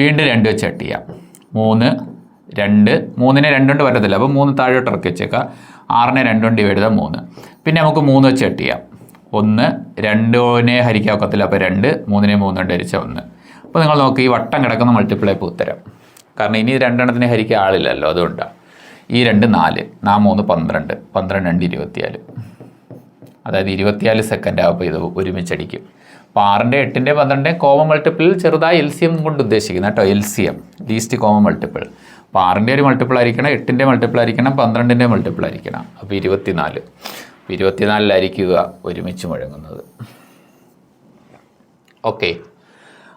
വീണ്ടും 2 വെച്ച് കട്ട് ചെയ്യാം. 3 2 3നെ 2 കൊണ്ട് പറ്റത്തില്ല. അപ്പോൾ 3 താഴോട്ട് ഇറക്കി വെച്ചേക്കാം. 6നെ 2 കൊണ്ട് ഡിവൈഡ് ചെയ്താൽ 3. പിന്നെ നമുക്ക് 3 വെച്ച് കട്ട് ചെയ്യാം. 1 2നെ ഹരിക്കാൻ ഒക്കത്തില്ല. അപ്പോൾ 2 3നെ 3 കൊണ്ട് ഹരിച്ചാൽ 1. അപ്പോൾ നിങ്ങൾ നോക്കി ഈ വട്ടം കിടക്കുന്ന മൾട്ടിപ്പിളെ ഇപ്പോൾ ഉത്തരം. കാരണം ഇനി 2 എണ്ണത്തിനെ ഹരിക്കാൻ ആളില്ലല്ലോ, അതുകൊണ്ടാണ്. ഈ 2 4 3 12 12 2 24. അതായത് 24 സെക്കൻഡ് ആകുമ്പോൾ ഇത് ഒരുമിച്ചടിക്കും. അപ്പോൾ 6ൻ്റെ 8ൻ്റെ 12ൻ്റെ കോമൺ മൾട്ടിപ്പിളിൽ ചെറുതായി LCM കൊണ്ട് ഉദ്ദേശിക്കുന്നത് കേട്ടോ. LCM least common multiple. അപ്പോൾ 6ൻ്റെ ഒരു മൾട്ടിപ്പിൾ ആയിരിക്കണം, 8ൻ്റെ മൾട്ടിപ്പിൾ ആയിരിക്കണം, 12ൻ്റെ മൾട്ടിപ്പിൾ ആയിരിക്കണം. അപ്പോൾ 24. 24 ഒരുമിച്ച് മുഴങ്ങുന്നത്. ഓക്കെ.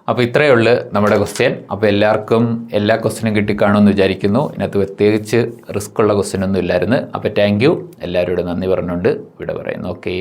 അപ്പോൾ ഇത്രയേ ഉള്ളൂ നമ്മുടെ ക്വസ്റ്റ്യൻ. അപ്പോൾ എല്ലാവർക്കും എല്ലാ ക്വസ്റ്റ്യനും കിട്ടിക്കാണുമെന്ന് വിചാരിക്കുന്നു. ഇതിനകത്ത് പ്രത്യേകിച്ച് റിസ്ക് ഉള്ള ക്വസ്റ്റ്യനൊന്നും ഇല്ലായിരുന്നു. അപ്പോൾ താങ്ക് യു. എല്ലാവരോടും നന്ദി പറഞ്ഞുകൊണ്ട് ഇവിടെ പറയുന്നു. ഓക്കെ.